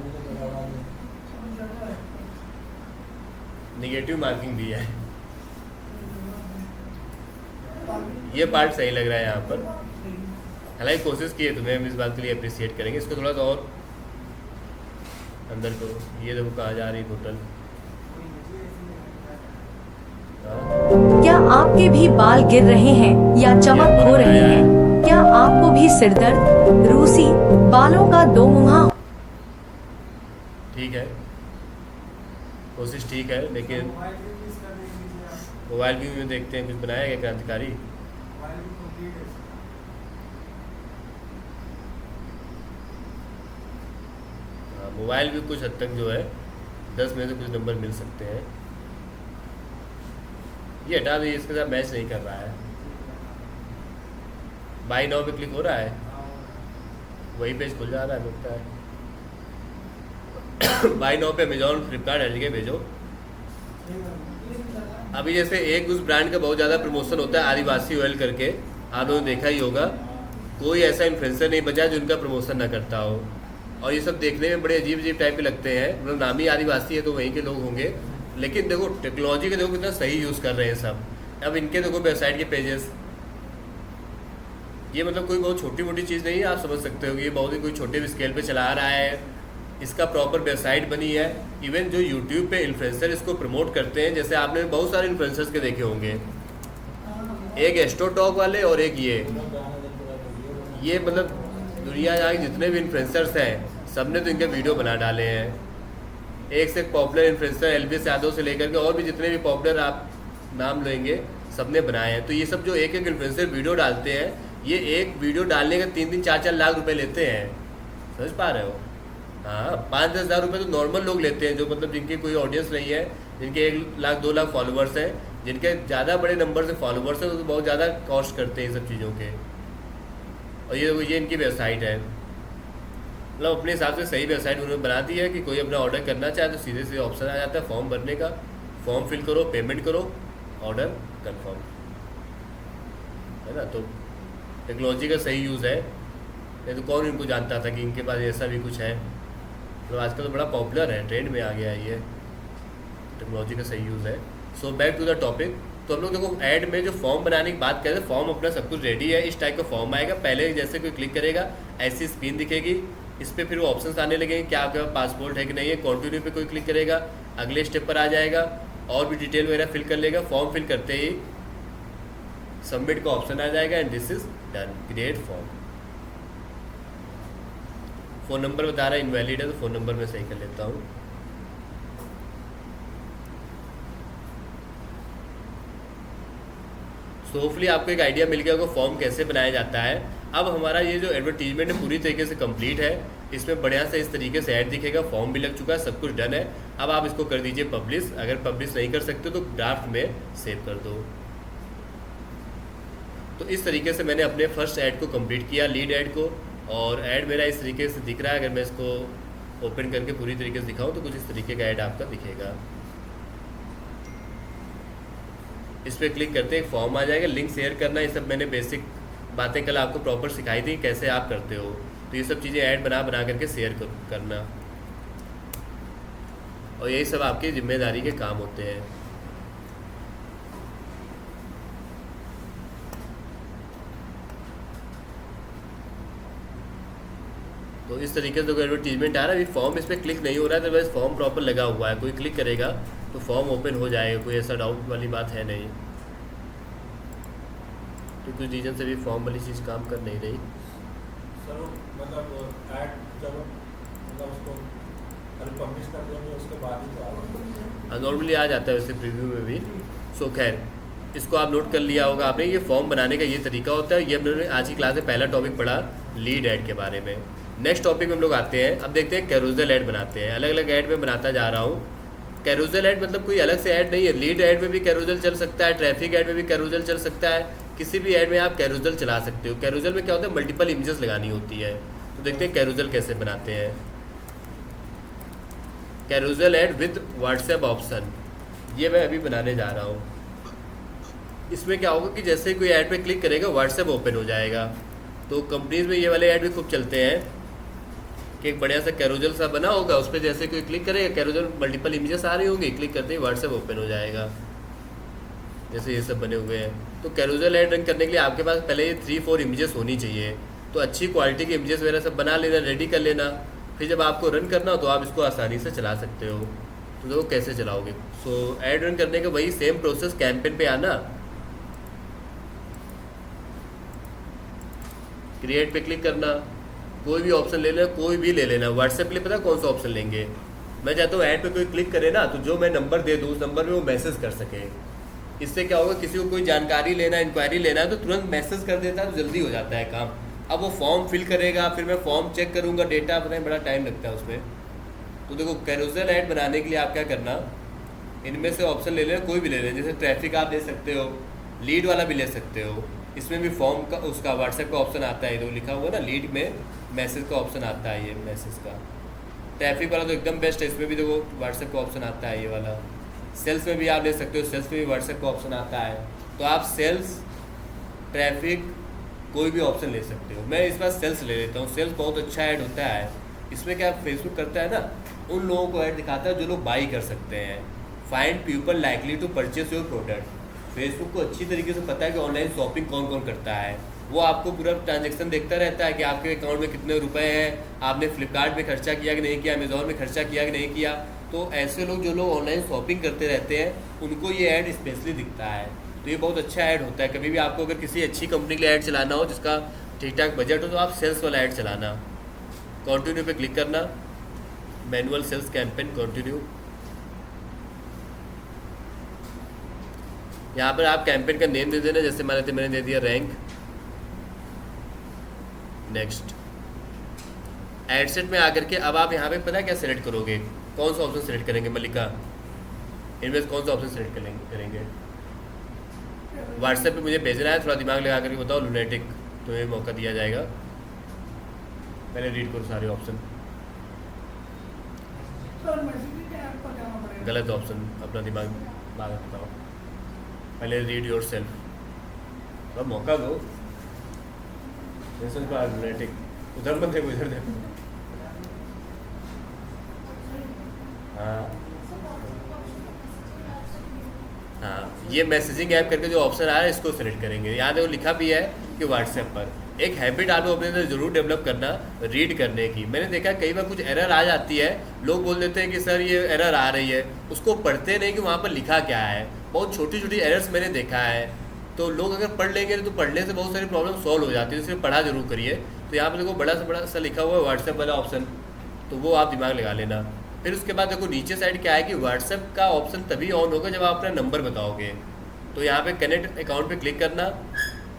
निगेटिव मार्किंग दी है। ये पार्ट सही लग रहा है यहाँ पर, हालांकि कोशिश की है तुम्हें, हम इस बात के लिए अप्रिशिएट करेंगे। इसको थोड़ा सा और अंदर करो। ये देखो कहाँ जा रही बोतल। क्या आपके भी बाल गिर रहे हैं या चमक खो रहे हैं? क्या आपको भी सिरदर्द, रूसी, बालों का दोमुहा? ठीक है, कोशिश ठीक है, लेकिन मोबाइल व्यू में देखते हैं कुछ बनाया गया क्रांतिकारी। मोबाइल भी कुछ हद तक जो है 10 में से कुछ नंबर मिल सकते हैं। ये हटा दो, इसके साथ मैच नहीं कर रहा है। बाई नाउ पे क्लिक हो रहा है, वही पेज खुल जा रहा है लगता है। बाई नाउ पे अमेजोन, फ्लिपकार्ट हर जगह भेजो। अभी जैसे एक उस ब्रांड का बहुत ज़्यादा प्रमोशन होता है, आदिवासी ऑयल करके, आप लोगों ने देखा ही होगा। कोई ऐसा इन्फ्लुएंसर नहीं बचा जो उनका प्रमोशन ना करता हो। और ये सब देखने में बड़े अजीब अजीब टाइप के लगते हैं, मतलब नामी आदिवासी है तो वहीं के लोग होंगे, लेकिन देखो टेक्नोलॉजी का देखो कितना सही यूज़ कर रहे हैं सब। अब इनके देखो वेबसाइट के पेजेस, ये मतलब कोई बहुत छोटी मोटी चीज़ नहीं है, आप समझ सकते हो कि ये बहुत ही कोई छोटे स्केल पे चला रहा है। इसका प्रॉपर वेबसाइट बनी है। इवन जो यूट्यूब पे इन्फ्लुएंसर इसको प्रमोट करते हैं, जैसे आपने बहुत सारे इन्फ्लुएंसर्स के देखे होंगे, एक एस्ट्रोटॉक वाले और एक ये मतलब दुनिया जहाँ के जितने भी इन्फ्लुएंसर्स हैं सब ने तो इनके वीडियो बना डाले हैं। एक से एक पॉपुलर इन्फ्लुएंसर एलवीएस यादव से लेकर के और भी जितने भी पॉपुलर आप नाम लेंगे सब ने बनाए हैं। तो ये सब जो एक एक इन्फ्लुएंसर वीडियो डालते हैं, ये एक वीडियो डालने का 3-3 4-4 लाख रुपए लेते हैं, समझ पा रहे हो? हाँ, 5-10 हज़ार रुपये तो नॉर्मल लोग लेते हैं, जो मतलब जिनकी कोई ऑडियंस नहीं है, जिनके 1 लाख 2 लाख फॉलोअर्स हैं, जिनके ज़्यादा बड़े नंबर से फॉलोअर्स हैं, तो बहुत ज़्यादा कॉस्ट करते हैं इन सब चीज़ों के। और ये इनकी वेबसाइट है, मतलब अपने हिसाब से सही वेबसाइट उन्होंने बना दी है कि कोई अपना ऑर्डर करना चाहे तो सीधे सीधे ऑप्शन आ जाता है फॉर्म भरने का, फॉर्म फिल करो, पेमेंट करो, ऑर्डर कंफर्म, है ना। तो टेक्नोलॉजी का सही यूज़ है, नहीं तो कौन इनको जानता था कि इनके पास ऐसा भी कुछ है। तो आजकल तो बड़ा पॉपुलर है, ट्रेंड में आ गया है ये, टेक्नोलॉजी का सही यूज़ है। So back to the topic. तो हम लोग देखो ऐड में जो फॉर्म बनाने की बात करें, फॉर्म अपना सब कुछ रेडी है, इस टाइप का फॉर्म आएगा। पहले जैसे कोई क्लिक करेगा ऐसी स्क्रीन दिखेगी, इस पर फिर वो ऑप्शंस आने लगेंगे, क्या आपके पास पासपोर्ट है कि नहीं है। कंटिन्यू पे कोई क्लिक करेगा, अगले स्टेप पर आ जाएगा और भी डिटेल वगैरह फिल कर लेगा। फॉर्म फिल करते ही सबमिट का ऑप्शन आ जाएगा and this is done, create form. Phone number बता रहा है इनवैलिड है, तो फ़ोन नंबर मैं सही कर लेता हूँ। तो होपफुली आपको एक आइडिया मिल गया होगा फॉर्म कैसे बनाया जाता है। अब हमारा ये जो एडवर्टीजमेंट है पूरी तरीके से कंप्लीट है, इसमें बढ़िया से इस तरीके से ऐड दिखेगा, फॉर्म भी लग चुका है, सब कुछ डन है। अब आप इसको कर दीजिए पब्लिश। अगर पब्लिश नहीं कर सकते तो ड्राफ्ट में सेव कर दो। तो इस तरीके से मैंने अपने फर्स्ट ऐड को कंप्लीट किया, लीड ऐड को, और ऐड मेरा इस तरीके से दिख रहा है। अगर मैं इसको ओपन करके पूरी तरीके से दिखाऊं तो कुछ इस तरीके का ऐड आपका दिखेगा। इस पर क्लिक करते एक फॉर्म आ जाएगा, लिंक शेयर करना, ये सब मैंने बेसिक बातें कल आपको प्रॉपर सिखाई थी कैसे आप करते हो। तो ये सब चीज़ें ऐड बना करके शेयर करना, और यही सब आपकी जिम्मेदारी के काम होते हैं। तो इस तरीके से एडवर्टीजमेंट आ रहा है। अभी फॉर्म इस पर क्लिक नहीं हो रहा है, तो बस फॉर्म प्रॉपर लगा हुआ है, कोई क्लिक करेगा तो फॉर्म ओपन हो जाएगा, कोई ऐसा डाउट वाली बात है नहीं। तो कुछ रीजन से भी फॉर्म वाली चीज़ काम कर नहीं रही। सर मतलब ऐड जब मतलब उसको पब्लिश कर देंगे उसके बाद ही तो आएगा। नॉर्मली आ जाता है वैसे प्रीव्यू में भी। सो खैर इसको आप नोट कर लिया होगा आपने, ये फॉर्म बनाने का ये तरीका होता है। ये हमने आज की क्लास में पहला टॉपिक पढ़ा लीड ऐड के बारे में। नेक्स्ट टॉपिक में हम लोग आते हैं, अब देखते हैं कैरोसेल ऐड बनाते हैं। अलग अलग ऐड में बनाता जा रहा हूँ। कैरोसेल ऐड मतलब कोई अलग से ऐड नहीं है, लीड ऐड में भी कैरोसेल चल सकता है, ट्रैफिक ऐड में भी कैरोसेल चल सकता है, किसी भी ऐड में आप कैरोसेल चला सकते हो। कैरोसेल में क्या होता है, मल्टीपल इमेजेस लगानी होती है। तो देखते हैं कैरोसेल कैसे बनाते हैं। Carousel add with WhatsApp option, ये मैं अभी बनाने जा रहा हूँ। इसमें क्या होगा कि जैसे कोई ऐड पे क्लिक करेगा व्हाट्सएप ओपन हो जाएगा। तो कंपनीज में ये वाले ऐड भी खूब चलते हैं कि एक बढ़िया सा कैरोसेल सा बना होगा, उस पर जैसे कोई क्लिक करेगा कैरोसेल मल्टीपल इमेजेस आ रही होंगी, क्लिक करते ही व्हाट्सएप ओपन हो जाएगा, जैसे ये सब बने हुए हैं। तो कैरोसेल ऐड रन करने के लिए आपके पास पहले ये 3-4 इमेजेस होनी चाहिए। तो अच्छी क्वालिटी की इमेजेस वगैरह सब बना लेना, रेडी कर लेना। फिर जब आपको रन करना हो तो आप इसको आसानी से चला सकते हो। तो देखो कैसे चलाओगे। सो ऐड रन करने का वही सेम प्रोसेस, कैंपेन पे आना, क्रिएट पे क्लिक करना, कोई भी ऑप्शन ले लेना, कोई भी ले लेना। व्हाट्सएप के लिए पता कौन सा ऑप्शन लेंगे, मैं चाहता हूँ ऐड पे कोई क्लिक करे ना तो जो मैं नंबर दे दूँ उस नंबर पे वो मैसेज कर सके। इससे क्या होगा, किसी को कोई जानकारी लेना, इंक्वायरी लेना है तो तुरंत मैसेज कर देता है, तो जल्दी हो जाता है काम। अब वो फॉर्म फिल करेगा, फिर मैं फॉर्म चेक करूँगा, डेटा पता है बड़ा टाइम लगता है उसमें। तो देखो कैरोसेल ऐड बनाने के लिए आप क्या करना, इनमें से ऑप्शन ले लेना, कोई भी ले लेना। जैसे ट्रैफिक आप ले सकते हो, लीड वाला भी ले सकते हो। इसमें भी फॉर्म का उसका व्हाट्सएप का ऑप्शन आता है, जो लिखा हुआ ना लीड में मैसेज का ऑप्शन आता है, ये मैसेज का। ट्रैफिक वाला तो एकदम बेस्ट है, इसमें भी देखो व्हाट्सएप का ऑप्शन आता है ये वाला। सेल्स में भी आप ले सकते हो, सेल्स में भी व्हाट्सएप का ऑप्शन आता है। तो आप सेल्स, ट्रैफिक, कोई भी ऑप्शन ले सकते हो। मैं इस बार सेल्स ले लेता हूँ, सेल्स बहुत अच्छा ऐड होता है। इसमें क्या फेसबुक करता है ना, उन लोगों को ऐड दिखाता है जो लोग बाई कर सकते हैं। Find people likely to purchase your product. Facebook को अच्छी तरीके से पता है कि ऑनलाइन शॉपिंग कौन कौन करता है। वो आपको पूरा ट्रांजैक्शन देखता रहता है कि आपके अकाउंट में कितने रुपए हैं, आपने फ्लिपकार्ट में खर्चा किया कि नहीं किया, अमेजोन में खर्चा किया कि नहीं किया। तो ऐसे लोग जो लोग ऑनलाइन शॉपिंग करते रहते हैं उनको ये ऐड स्पेशली दिखता है। तो ये बहुत अच्छा ऐड होता है। कभी भी आपको अगर किसी अच्छी कंपनी के लिए ऐड चलाना हो जिसका ठीक ठाक बजट हो तो आप सेल्स वाला ऐड चलाना। कंटिन्यू पे क्लिक करना, मैनुअल सेल्स कैंपेन कंटिन्यू। यहाँ पर आप कैंपेन का नेम दे देना, जैसे मैंने दे दिया रैंक। नेक्स्ट एडसेट में आकर के अब आप यहाँ पे पता है क्या सेलेक्ट करोगे, कौन सा ऑप्शन सेलेक्ट करेंगे मल्लिका, इनमें से कौन सा ऑप्शन सेलेक्ट करेंगे। व्हाट्सएप पे मुझे भेजना है, थोड़ा दिमाग लगा करके बताओ लुनेटिक, तो ये मौका दिया जाएगा। पहले रीड करो सारे ऑप्शन, गलत ऑप्शन, अपना दिमाग लगा बताओ। पहले रीड योर सेल्फ, थोड़ा मौका दो। लुनेटिक उधर मत देखो, इधर देखो। हाँ हाँ, ये मैसेजिंग ऐप करके जो ऑप्शन आ रहा है इसको सेलेक्ट करेंगे। यहाँ देखो लिखा भी है कि व्हाट्सएप पर एक हैबिट आपको अपने अंदर जरूर डेवलप करना, रीड करने की। मैंने देखा कई बार कुछ एरर आ जाती है, लोग बोल देते हैं कि सर ये एरर आ रही है, उसको पढ़ते नहीं कि वहाँ पर लिखा क्या है। बहुत छोटी छोटी एरर्स मैंने देखा है, तो लोग अगर पढ़ लेंगे तो पढ़ने से बहुत सारी प्रॉब्लम सॉल्व हो जाती है, इसलिए पढ़ा जरूर करिए। तो यहाँ पर देखो बड़ा सा लिखा हुआ है व्हाट्सएप वाला ऑप्शन, तो वो आप दिमाग लगा लेना। फिर उसके बाद देखो नीचे साइड क्या है कि व्हाट्सएप का ऑप्शन तभी ऑन होगा जब आप अपना नंबर बताओगे। तो यहाँ पे कनेक्ट अकाउंट पे क्लिक करना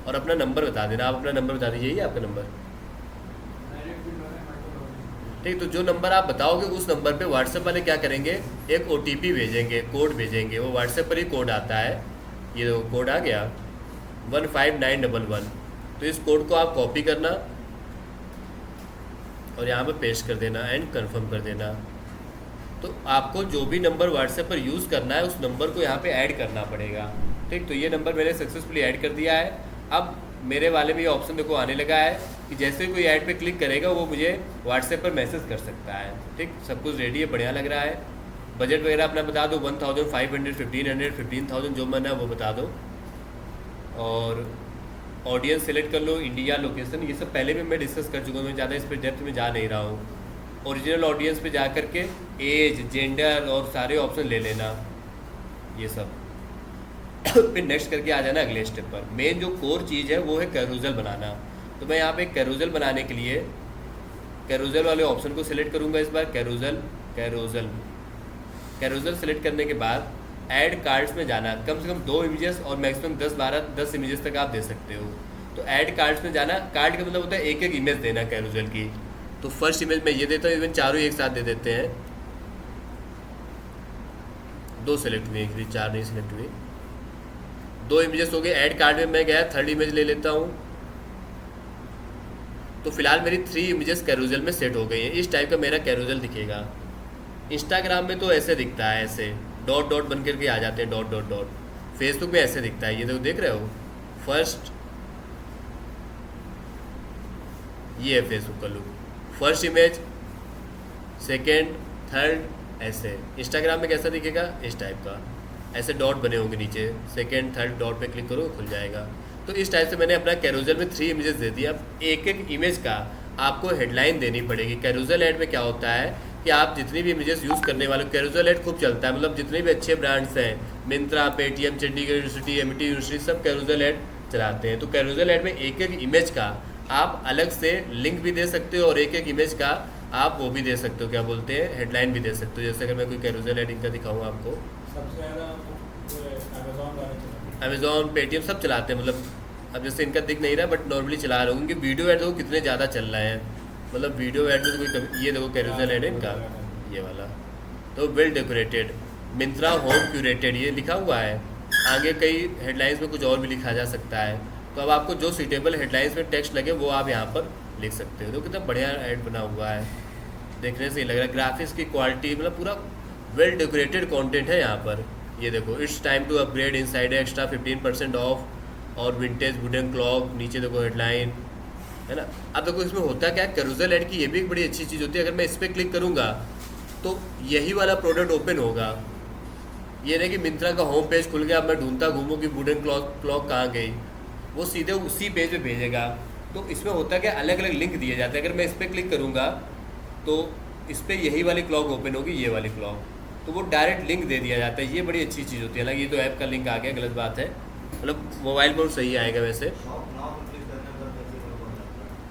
और अपना नंबर बता देना। आप अपना नंबर बता दीजिए, यही आपका नंबर, ठीक। तो जो नंबर आप बताओगे उस नंबर पे व्हाट्सएप वाले क्या करेंगे, एक OTP भेजेंगे, कोड भेजेंगे। वो व्हाट्सएप पर ही कोड आता है, ये देखो कोड आ गया 15911। तो इस कोड को आप कॉपी करना और यहाँ पे पेस्ट कर देना एंड कंफर्म कर देना। तो आपको जो भी नंबर व्हाट्सएप पर यूज़ करना है उस नंबर को यहाँ पे ऐड करना पड़ेगा, ठीक। तो ये नंबर मैंने सक्सेसफुली ऐड कर दिया है। अब मेरे वाले में ये ऑप्शन देखो आने लगा है कि जैसे कोई ऐड पे क्लिक करेगा वो मुझे व्हाट्सएप पर मैसेज कर सकता है, ठीक। सब कुछ रेडी है, बढ़िया लग रहा है। बजट वगैरह अपना बता दो, 1500, 1500, 15,000 जो मन है वो बता दो। और ऑडियंस सेलेक्ट कर लो, इंडिया, लोकेशन, ये सब पहले भी मैं डिस्कस कर चुका हूँ, मैं ज़्यादा इस पर डेप्थ में जा नहीं रहा हूँ। ओरिजिनल ऑडियंस पे जा कर के एज, जेंडर और सारे ऑप्शन ले लेना, ये सब। फिर नेक्स्ट करके आ जाना अगले स्टेप पर। मेन जो कोर चीज़ है वो है कैरोसेल बनाना। तो मैं यहाँ पे कैरोसेल बनाने के लिए कैरोसेल वाले ऑप्शन को सिलेक्ट करूँगा इस बार, कैरोसेल सेलेक्ट करने के बाद ऐड कार्ड्स में जाना। कम से कम 2 इमेजेस और मैक्सिमम 10 इमेजेस तक आप दे सकते हो। तो ऐड कार्ड्स में जाना, कार्ड का मतलब होता है एक एक इमेज देना कैरोसेल की। तो फर्स्ट इमेज मैं ये देता हूँ, इवन चारों एक साथ दे देते हैं। 2 सेलेक्ट हुए, 4 नहीं सेलेक्ट हुए, 2 इमेजेस हो गए। ऐड कार्ड में मैं गया, 3rd इमेज ले लेता हूँ। तो फिलहाल मेरी 3 इमेजेस कैरोसेल में सेट हो गई हैं। इस टाइप का मेरा कैरोसेल दिखेगा। इंस्टाग्राम में तो ऐसे दिखता है, ऐसे डॉट डॉट बन करके आ जाते हैं, डॉट डॉट डॉट। फेसबुक में ऐसे दिखता है, ये तो देख रहे हो, फर्स्ट, ये है फेसबुक का look, first image, second, third, ऐसे। इंस्टाग्राम में कैसा दिखेगा, इस टाइप का, ऐसे डॉट बने होंगे नीचे, सेकेंड थर्ड डॉट पे क्लिक करो खुल जाएगा। तो इस टाइप से मैंने अपना कैरोसेल में 3 इमेजेस दे दिया। अब एक एक इमेज का आपको हेडलाइन देनी पड़ेगी। कैरोसेल ऐड में क्या होता है कि आप जितनी भी इमेजेस यूज़ करने वाले, कैरोसेल ऐड खूब चलता है, मतलब जितने भी अच्छे ब्रांड्स हैं, Myntra, Paytm, Chandigarh university, MIT university, सब कैरोसेल ऐड चलाते हैं। तो कैरोसेल ऐड में एक एक इमेज का आप अलग से लिंक भी दे सकते हो और एक एक इमेज का आप वो भी दे सकते हो, क्या बोलते हैं, हेडलाइन भी दे सकते हो। जैसे अगर मैं कोई कैरोसेल ऐड इनका दिखाऊँ आपको, सबसे ज़्यादा अमेजॉन, पेटीएम सब चलाते हैं। मतलब अब जैसे इनका दिख नहीं रहा बट नॉर्मली चला रहा हूँ, उनके वीडियो ऐड देखो कितने ज़्यादा चल रहे हैं। मतलब वीडियो ऐड में तो कोई कमी, ये देखो कैरोसेल ऐड है इनका, ये वाला। तो well decorated, Myntra home curated, ये लिखा हुआ है। आगे कई हेडलाइंस में कुछ और भी लिखा जा सकता है। तो अब आपको जो सूटेबल हेडलाइंस में टेक्स्ट लगे वो आप यहाँ पर लिख सकते हो। तो कितना बढ़िया ऐड बना हुआ है, देखने से ही लग रहा है। ग्राफिक्स की क्वालिटी, मतलब पूरा वेल डेकोरेटेड कंटेंट है यहाँ पर। ये देखो, it's time to upgrade, inside extra 15% off और विंटेज वुडन क्लॉक, नीचे देखो हेडलाइन, है ना। अब देखो इसमें होता क्या है, कैरोसेल ऐड की ये भी एक बड़ी अच्छी चीज़ होती है। अगर मैं इस पर क्लिक करूँगा तो यही वाला प्रोडक्ट ओपन होगा। ये नहीं कि मिंत्रा का होम पेज खुल गया, अब मैं ढूंढता घूमूँ कि वुडन क्लॉक कहाँ गई, वो सीधे उसी पेज पे भेजेगा। तो इसमें होता क्या, अलग अलग लिंक दिए जाते हैं। अगर मैं इस पर क्लिक करूँगा तो इस पर यही वाली क्लॉक ओपन होगी, ये वाली क्लॉक, तो वो डायरेक्ट लिंक दे दिया जाता है। ये बड़ी अच्छी चीज़ होती है। हालांकि ये तो ऐप का लिंक आ गया, गलत बात है, मतलब मोबाइल पर सही आएगा वैसे,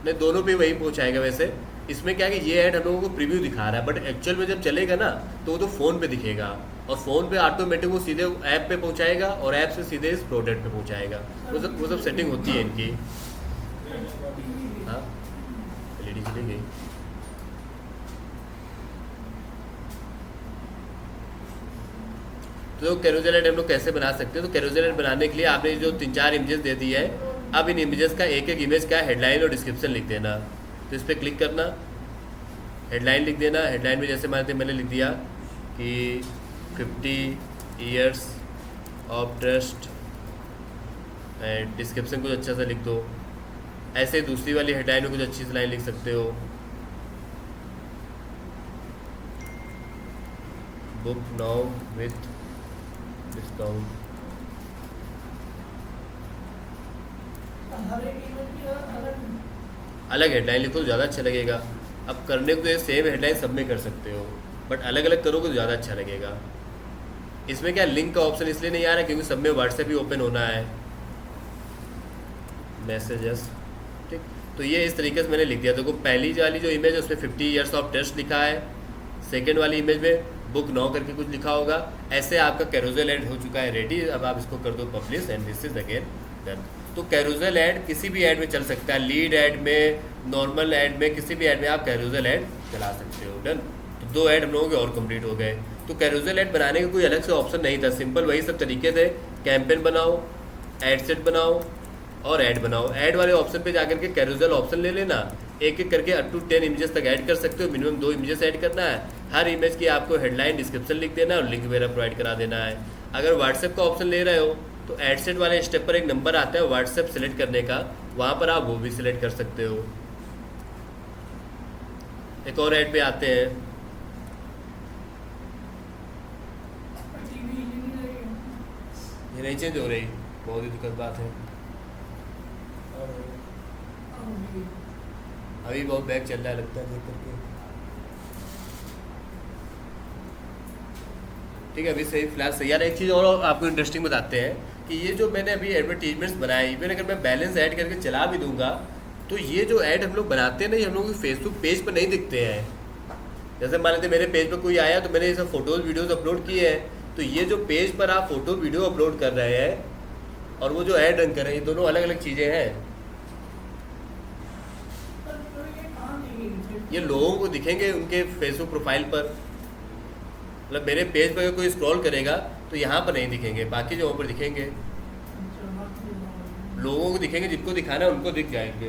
नहीं दोनों पे वही पहुँचाएगा वैसे। इसमें क्या है कि ये ऐड हम लोगों को प्रीव्यू दिखा रहा है, बट एक्चुअल में जब चलेगा ना तो वो तो फ़ोन पे दिखेगा, और फ़ोन पे ऑटोमेटिक वो सीधे ऐप पे पहुंचाएगा और ऐप से सीधे इस प्रोडक्ट पे पहुंचाएगा। वो सब सेटिंग होती है इनकी। हाँ, LED चली गई। तो कैरोसेल ऐड हम लोग कैसे बना सकते हैं, तो कैरोसेल ऐड बनाने के लिए आपने जो 3-4 इमेजेस दे दी है, अब इन इमेजेस का एक एक इमेज का हेडलाइन और डिस्क्रिप्शन लिख देना। तो इस पर क्लिक करना, हेडलाइन लिख देना। हेडलाइन में जैसे मैंने लिख दिया कि 50 years of trust, and description कुछ अच्छा सा लिख दो। ऐसे दूसरी वाली हेडलाइन में कुछ अच्छी सी लाइन लिख सकते हो। Book now with discount. अलग हेडलाइन लिखो तो ज़्यादा अच्छा लगेगा। अब करने को तो ये सेम हेडलाइन सब में कर सकते हो, बट अलग अलग करोगे तो ज़्यादा अच्छा लगेगा। इसमें क्या लिंक का ऑप्शन इसलिए नहीं आ रहा है क्योंकि सब में व्हाट्सएप ही ओपन होना है, मैसेजेस। ठीक, तो ये इस तरीके से मैंने लिख दिया। देखो पहली वाली जो इमेज है उसमें 50 ईयर्स ऑफ टेस्ट लिखा है, सेकेंड वाली इमेज में बुक नाउ करके कुछ लिखा होगा। ऐसे आपका कैरोसेल ऐड हो चुका है रेडी। अब आप इसको कर दो publish and this is again done. तो कैरोसेल ऐड किसी भी ऐड में चल सकता है, लीड ऐड में, नॉर्मल ऐड में, किसी भी ऐड में आप कैरोसेल ऐड चला सकते हो। डन। तो 2 ऐड हम लोगों के और कंप्लीट हो गए। तो कैरोसेल ऐड बनाने का कोई अलग से ऑप्शन नहीं था, सिंपल वही सब तरीके थे। कैंपेन बनाओ, एड सेट बनाओ और ऐड बनाओ। ऐड वाले ऑप्शन पे जाकर के कैरोसेल ऑप्शन ले लेना, एक एक करके अप टू 10 इमेजेस तक ऐड कर सकते हो। मिनिमम 2 इमेजेस ऐड करना है। हर इमेज की आपको हेडलाइन डिस्क्रिप्शन लिख देना है और लिंक वगैरह प्रोवाइड करा देना है। अगर व्हाट्सएप का ऑप्शन ले रहे हो तो एड सेट वाले स्टेप पर एक नंबर आता है व्हाट्सएप सेलेक्ट करने का, वहाँ पर आप वो भी सिलेक्ट कर सकते हो। एक और ऐड पे आते हैं। ये नहीं चेंज हो रही, बहुत ही दुखद बात है। अभी बहुत बैग चल रहा है लगता है देख करके। ठीक है, अभी सही फिलहाल सही। यार एक चीज़ और आपको इंटरेस्टिंग बताते हैं कि ये जो मैंने अभी एडवर्टीजमेंट्स बनाए, इवन अगर मैं बैलेंस ऐड करके चला भी दूंगा तो ये जो ऐड हम लोग बनाते हैं ना, ये हम लोग फेसबुक पेज पर नहीं दिखते हैं। जैसे मान लेते मेरे पेज पर कोई आया तो मैंने ये सब फोटोज़ वीडियोज़ अपलोड किए हैं, तो ये जो पेज पर आप फोटो वीडियो अपलोड कर रहे हैं और वो जो ऐड रन कर रहे हैं, ये दोनों अलग अलग चीज़ें हैं। ये लोगों को दिखेंगे उनके फेसबुक प्रोफाइल पर, मतलब मेरे पेज पर कोई स्क्रॉल करेगा तो यहाँ पर नहीं दिखेंगे, बाकी जगहों पर दिखेंगे। लोगों को दिखेंगे, जिनको दिखाना है उनको दिख जाएंगे।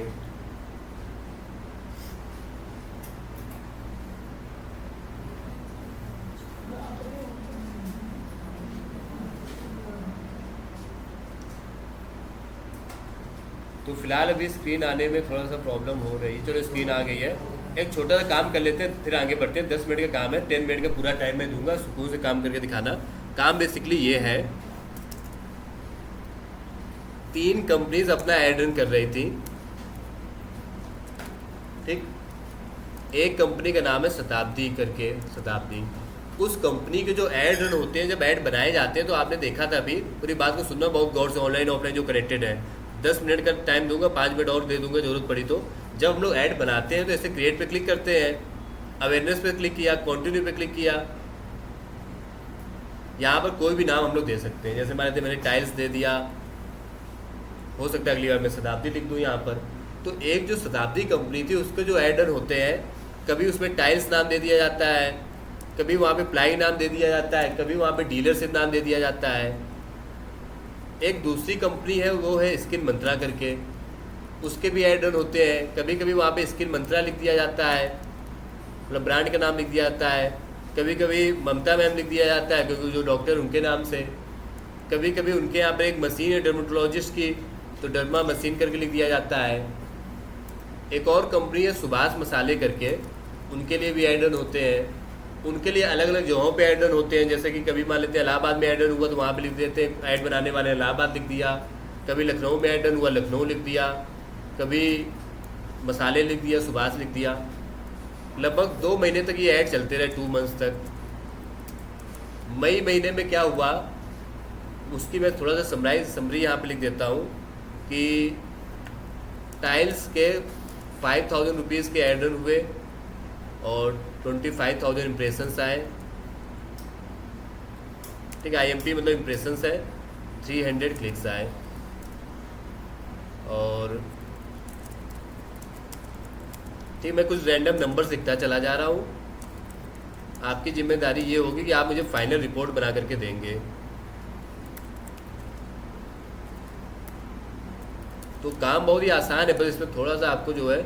तो फिलहाल अभी स्क्रीन आने में थोड़ा सा प्रॉब्लम हो रही है। चलो स्क्रीन आ गई है। एक छोटा सा काम कर लेते हैं फिर आगे बढ़ते हैं। 10 मिनट का काम है, 10 मिनट का पूरा टाइम मैं दूंगा, सुकून से काम करके दिखाना। काम बेसिकली ये है, 3 कंपनीज अपना ऐड रन कर रही थी। ठीक, एक कंपनी का नाम है शताब्दी करके, शताब्दी। उस कंपनी के जो ऐड रन होते हैं, जब ऐड बनाए जाते हैं तो आपने देखा था, अभी पूरी बात को सुनना बहुत गौर से, ऑनलाइन ऑफलाइन जो कनेक्टेड है। 10 मिनट का टाइम दूंगा, 5 मिनट और दे दूंगा जरूरत पड़ी तो। जब हम लोग ऐड बनाते हैं तो ऐसे क्रिएट पे क्लिक करते हैं, अवेयरनेस पे क्लिक किया, कंटिन्यू पे क्लिक किया, यहाँ पर कोई भी नाम हम लोग दे सकते हैं। जैसे मैंने टाइल्स दे दिया, हो सकता है अगली बार मैं शताब्दी लिख दूँ यहाँ पर। तो एक जो शताब्दी कंपनी थी उसके जो ऐड रन होते हैं, कभी उसमें टाइल्स नाम दे दिया जाता है, कभी वहाँ पे प्लाई नाम दे दिया जाता है, कभी वहाँ पे डीलरशिप नाम दे दिया जाता है। एक दूसरी कंपनी है वो है स्किन मंत्रा करके, उसके भी ऐड रन होते हैं। कभी कभी वहाँ पे स्किन मंत्रा लिख दिया जाता है, मतलब ब्रांड का नाम लिख दिया जाता है। कभी कभी ममता मैम लिख दिया जाता है क्योंकि जो डॉक्टर उनके नाम से। कभी कभी उनके यहाँ पे एक मशीन है डर्मेटोलॉजिस्ट की, तो डर्मा मशीन करके लिख दिया जाता है। एक और कंपनी है सुभाष मसाले करके, उनके लिए भी ऐड रन होते हैं। उनके लिए अलग अलग जगहों पे ऐड रन होते हैं। जैसे कि कभी मान लेते हैं इलाहाबाद में ऐड रन हुआ तो वहाँ पे लिख देते हैं, ऐड बनाने वाले इलाहाबाद लिख दिया। कभी लखनऊ में ऐड रन हुआ, लखनऊ लिख दिया। कभी मसाले लिख दिया, सुभाष लिख दिया। लगभग 2 महीने तक ये ऐड चलते रहे, 2 मंथ्स तक। मई महीने में क्या हुआ उसकी मैं थोड़ा सा समरी यहाँ पे लिख देता हूँ कि टाइल्स के 5000 रुपीज़ के ऐड रन हुए और 25,000 इम्प्रेशंस आए। ठीक है, IMP मतलब इम्प्रेशंस है, 300 क्लिक्स आए। और ठीक, मैं कुछ रैंडम नंबर लिखता चला जा रहा हूँ। आपकी जिम्मेदारी ये होगी कि आप मुझे फाइनल रिपोर्ट बना करके देंगे। तो काम बहुत ही आसान है, बस इसमें थोड़ा सा आपको जो है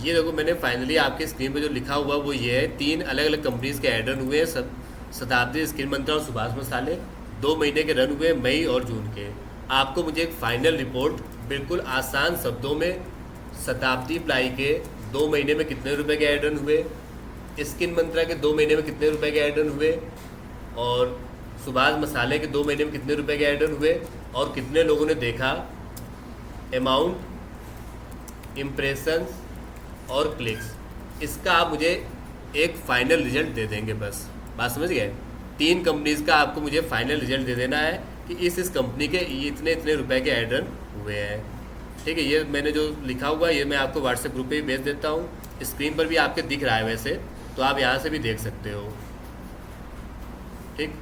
ये देखो मैंने फाइनली आपके स्क्रीन पे जो लिखा हुआ वो ये है, 3 अलग अलग कंपनीज के ऐड रन हुए हैं, शताब्दी, स्किन मंत्रा और सुभाष मसाले। 2 महीने के रन हुए, मई और जून के। आपको मुझे एक फाइनल रिपोर्ट बिल्कुल आसान शब्दों में, शताब्दी प्लाई के 2 महीने में कितने रुपए के ऐड रन हुए, स्किन मंत्रा के 2 महीने में कितने रुपए के ऐड रन हुए, और सुभाष मसाले के 2 महीने में कितने रुपए के ऐड रन हुए, और कितने लोगों ने देखा, अमाउंट, इम्प्रेशंस और क्लिक्स। इसका आप मुझे एक फाइनल रिजल्ट दे देंगे, बस बात समझ गए। 3 कंपनीज का आपको मुझे फाइनल रिजल्ट दे देना है कि इस कंपनी के इतने इतने रुपए के ऐड रन हुए हैं। ठीक है, ये मैंने जो लिखा हुआ है ये मैं आपको व्हाट्सएप ग्रुप पे भी भेज देता हूँ। स्क्रीन पर भी आपके दिख रहा है वैसे, तो आप यहाँ से भी देख सकते हो। ठीक,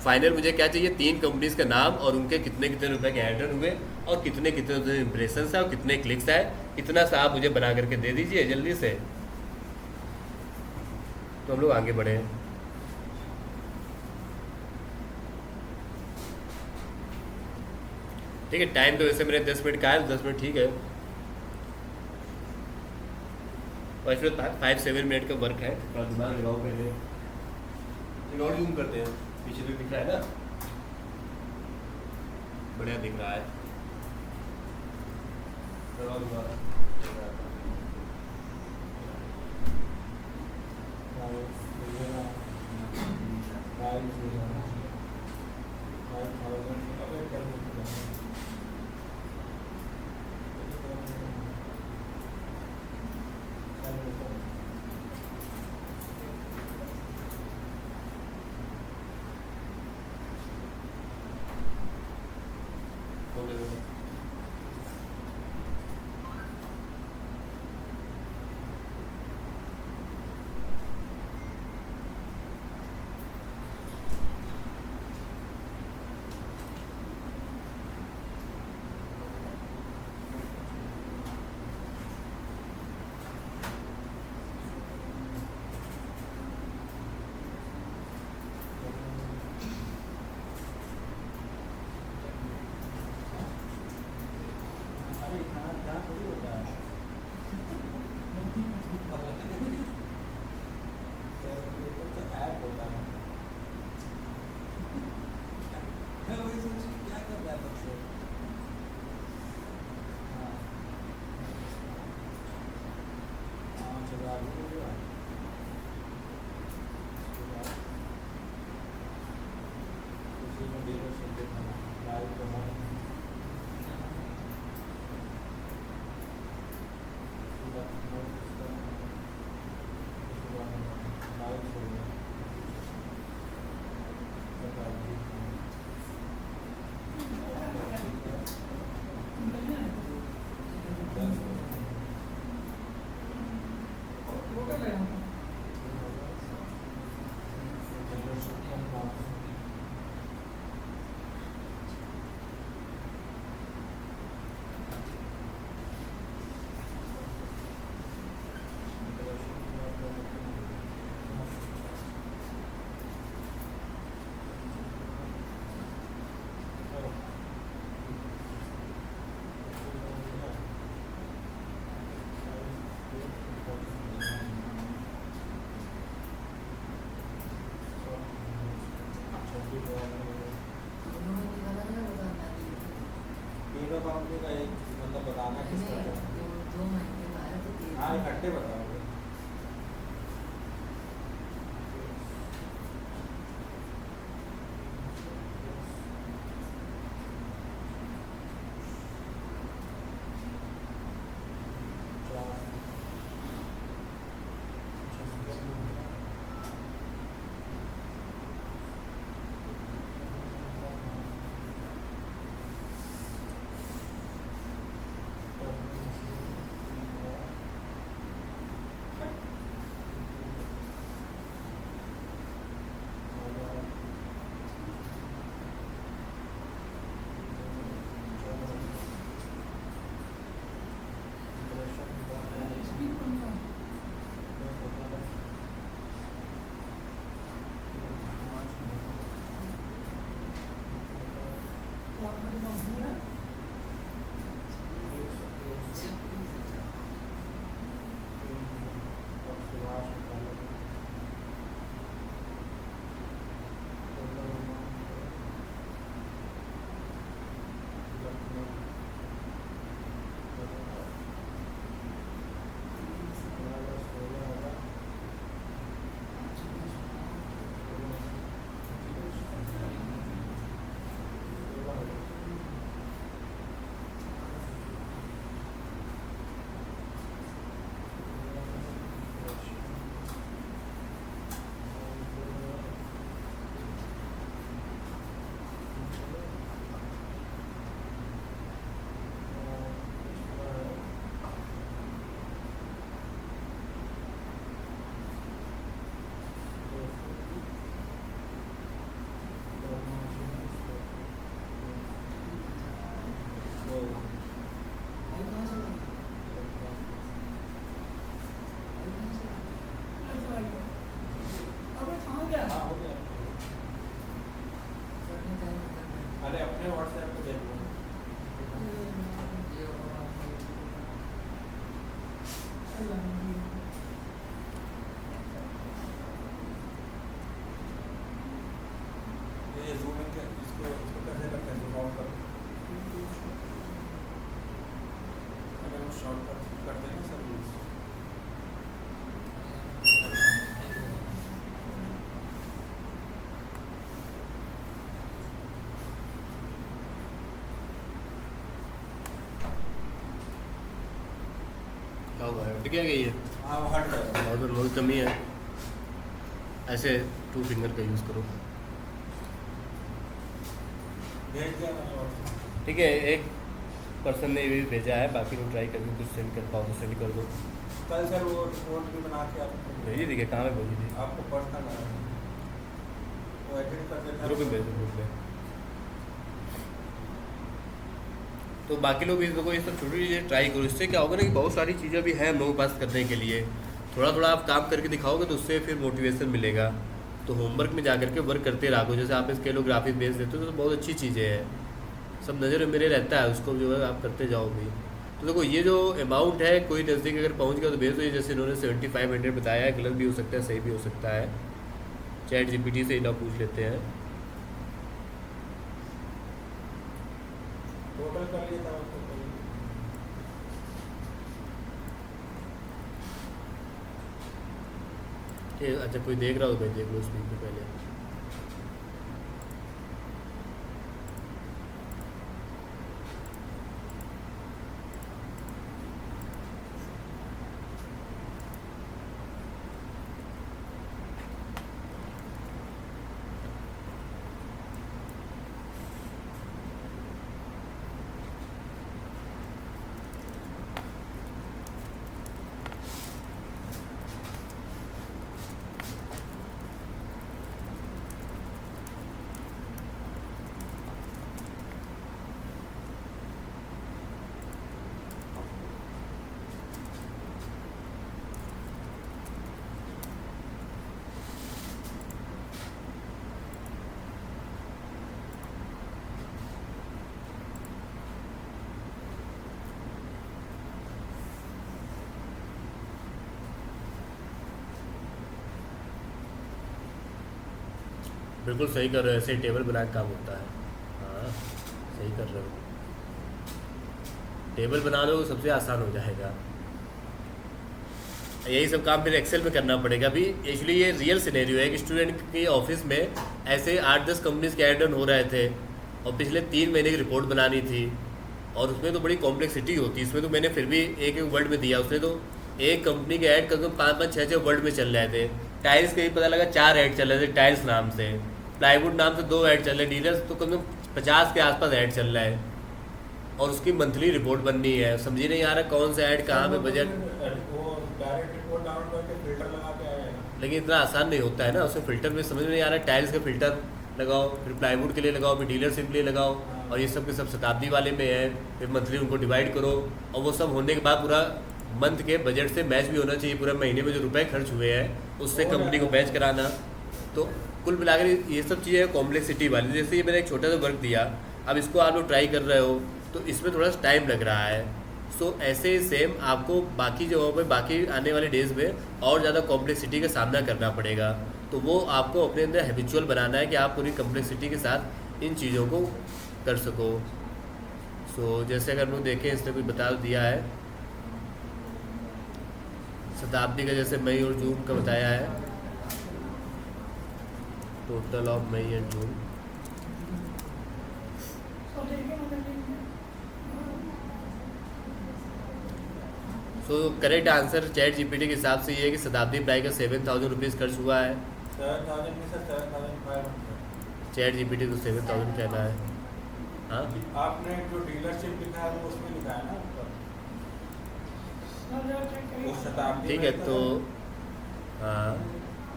फाइनल मुझे क्या चाहिए, 3 कंपनीज का नाम और उनके कितने कितने रुपए के ऐड रन हुए और कितने कितने इम्प्रेशंस है और कितने क्लिक्स है। इतना सा आप मुझे बना करके दे दीजिए जल्दी से, तो हम लोग आगे बढ़े। ठीक है, टाइम तो वैसे मेरे 10 मिनट का है, 10 मिनट ठीक है, और इसमें 5-7 मिनट का वर्क है। थोड़ा दिमाग लगाओ पहले, और जूम करते हैं, पीछे तो दिख रहा है ना, बढ़िया दिख रहा है। तीनों कंपनी का एक मतलब बताना किसका है? दो महीने बाद तो हाँ इकट्ठे बताओगे। हुआ है, ठीक है ये हाँ वो हट जाएगा। और बहुत कमी है। ऐसे 2 फिंगर का यूज़ करो। भेज दिया मैंने WhatsApp। ठीक है, एक पर्सन ने भी भेजा है, बाकी लोग ट्राई करके कुछ सेंड कर पाओ तो सेंड कर दो। कल सर वो रिपोर्ट भी बना के आपको भेजी थी क्या, कहाँ पे भेजी थी? आपको पर्सनल है वो एडिट कर देता ग्रुप में भेज दो, ग्रुप में। तो बाकी लोग इस को ये सब छोटी चीज़ें ट्राई करो। इससे क्या होगा ना कि बहुत सारी चीज़ें भी हैं हम लोगों के पास करने के लिए। थोड़ा थोड़ा आप काम करके दिखाओगे तो उससे फिर मोटिवेशन मिलेगा। तो होमवर्क में जा करके वर्क करते रहो। जैसे आप स्केलोग्राफी बेस देते हो तो बहुत अच्छी चीज़ें हैं, सब नज़र में मेरे रहता है, उसको जो है आप करते जाओ भी। तो देखो ये जो अमाउंट है, कोई नज़दीक अगर पहुंच गया तो भेज दो। ये जैसे इन्होंने 7500 बताया है, गलत भी हो सकता है, सही भी हो सकता है। चैट जीपीटी से इतना पूछ लेते हैं। टोटल कर लिया था उसको कल। ठीक, अच्छा कोई देख रहा हो तो भाई देख लो स्पीक में पहले। बिल्कुल सही कर रहे हो, ऐसे ही टेबल बना के काम होता है। हाँ सही कर रहे हो, टेबल बना लो सबसे आसान हो जाएगा। यही सब काम फिर एक्सेल में करना पड़ेगा। अभी एक्चुअली ये रियल सिनेरियो है कि स्टूडेंट के ऑफिस में ऐसे 8-10 कंपनीज के ऐड ऑन हो रहे थे और पिछले 3 महीने की रिपोर्ट बनानी थी, और उसमें तो बड़ी कॉम्प्लेक्सिटी होती है। इसमें तो मैंने फिर भी एक एक वर्ड में दिया, उसने तो एक कंपनी के ऐड कम 5-5, 6-6 वर्ड में चल रहे थे। टाइल्स के भी पता लगा 4 ऐड चल रहे थे टाइल्स नाम से, प्लाईवुड नाम से 2 ऐड चल रहे, डीलर्स तो कम से कम 50 के आसपास ऐड चल रहा है, और उसकी मंथली रिपोर्ट बननी है। समझ ही नहीं आ रहा कौन सा ऐड कहाँ पे बजट। वो डायरेक्ट रिपोर्ट डाउनलोड करके फिल्टर लगा के आएगा। लेकिन इतना आसान नहीं होता है ना, उसमें फ़िल्टर में समझ में नहीं आ रहा है। टाइल्स का फ़िल्टर लगाओ, फिर प्लाईवुड के लिए लगाओ, फिर डीलरशिप के लिए लगाओ, और ये सब के सब शताब्दी वाले में है, फिर मंथली उनको डिवाइड करो, और वो सब होने के बाद पूरा मंथ के बजट से मैच भी होना चाहिए। पूरा महीने में जो रुपए खर्च हुए हैं उससे कंपनी को मैच कराना। तो कुल मिलाकर ये सब चीज़ें कॉम्प्लेक्सिटी वाली। जैसे ये मैंने एक छोटा सा वर्क दिया, अब इसको आप लोग ट्राई कर रहे हो तो इसमें थोड़ा सा टाइम लग रहा है। सो ऐसे ही सेम आपको बाकी जगहों पे, बाकी आने वाले डेज़ में और ज़्यादा कॉम्प्लेक्सिटी का सामना करना पड़ेगा। तो वो आपको अपने अंदर हैबिचुअल बनाना है कि आप पूरी कॉम्प्लेक्सिटी के साथ इन चीज़ों को कर सको। सो जैसे अगर हम लोग देखें, इसने कुछ बता दिया है शताब्दी का, जैसे मई और जून का बताया है, total of May and June. So correct answer ChatGPT के हिसाब से ये है कि शताब्दी प्राइस का 7,000 रुपीज़ खर्च हुआ है। 7,000 में से 7,500। चैट जीपीटी को 7,000 कहना है। हाँ आपने जो डीलरशिप लिखा है वो उसमें लिखा है ना ऊपर, वो शताब्दी ठीक में है। लिखा तो है। हाँ,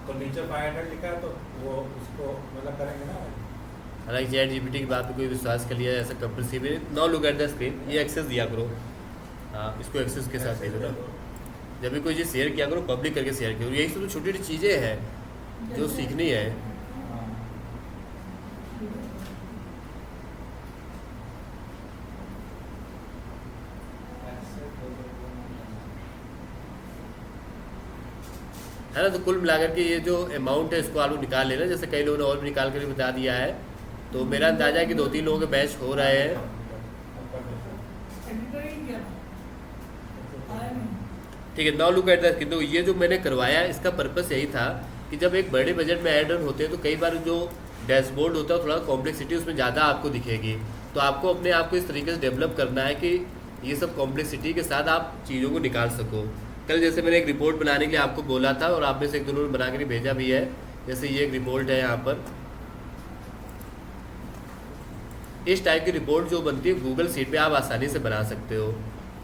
तो नीचे 500 लिखा है, तो वो उसको मतलब करेंगे ना। हालांकि चैट जीपीटी की बात पे कोई विश्वास कर लिया ऐसा compulsory. Now look at the screen, ये एक्सेस दिया करो। हाँ, इसको एक्सेस के साथ दे दो। जब भी कोई चीज़ शेयर किया करो पब्लिक करके शेयर करो। यही सब छोटी छोटी चीज़ें हैं जो सीखनी है। है ना। तो कुल मिलाकर के ये जो अमाउंट है इसको आप लोग निकाल लेना। जैसे कई लोगों ने और भी निकाल कर बता दिया है, तो मेरा अंदाजा है कि 2-3 लोगों के बैच हो रहे हैं। ठीक है, 9 लुक एट द। तो ये जो मैंने करवाया इसका पर्पस यही था कि जब एक बड़े बजट में ऐड ऑन होते हैं तो कई बार जो डैशबोर्ड होता है थोड़ा कॉम्प्लेक्सिटी उसमें ज़्यादा आपको दिखेगी। तो आपको अपने आप को इस तरीके से डेवलप करना है कि ये सब कॉम्प्लेक्सिटी के साथ आप चीज़ों को निकाल सको। कल जैसे मैंने एक रिपोर्ट बनाने के लिए आपको बोला था और आप में से एक दोनों ने बना कर भेजा भी है। जैसे ये एक रिपोर्ट है, यहाँ पर इस टाइप की रिपोर्ट जो बनती है गूगल शीट पे आप आसानी से बना सकते हो।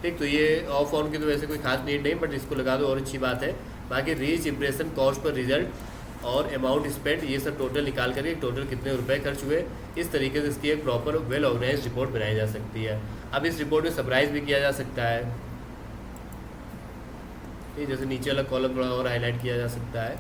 ठीक, तो ये ऑफ ऑन की तो वैसे कोई खास नीड नहीं, बट इसको लगा दो और अच्छी बात है। बाकी reach, impression, cost per result और अमाउंट स्पेंड, ये सब टोटल निकाल करके टोटल कितने रुपए खर्च हुए, इस तरीके से इसकी एक प्रॉपर वेल ऑर्गेनाइज रिपोर्ट बनाई जा सकती है। अब इस रिपोर्ट में समराइज भी किया जा सकता है, ठीक, जैसे नीचे वाला कॉलम थोड़ा और हाईलाइट किया जा सकता है।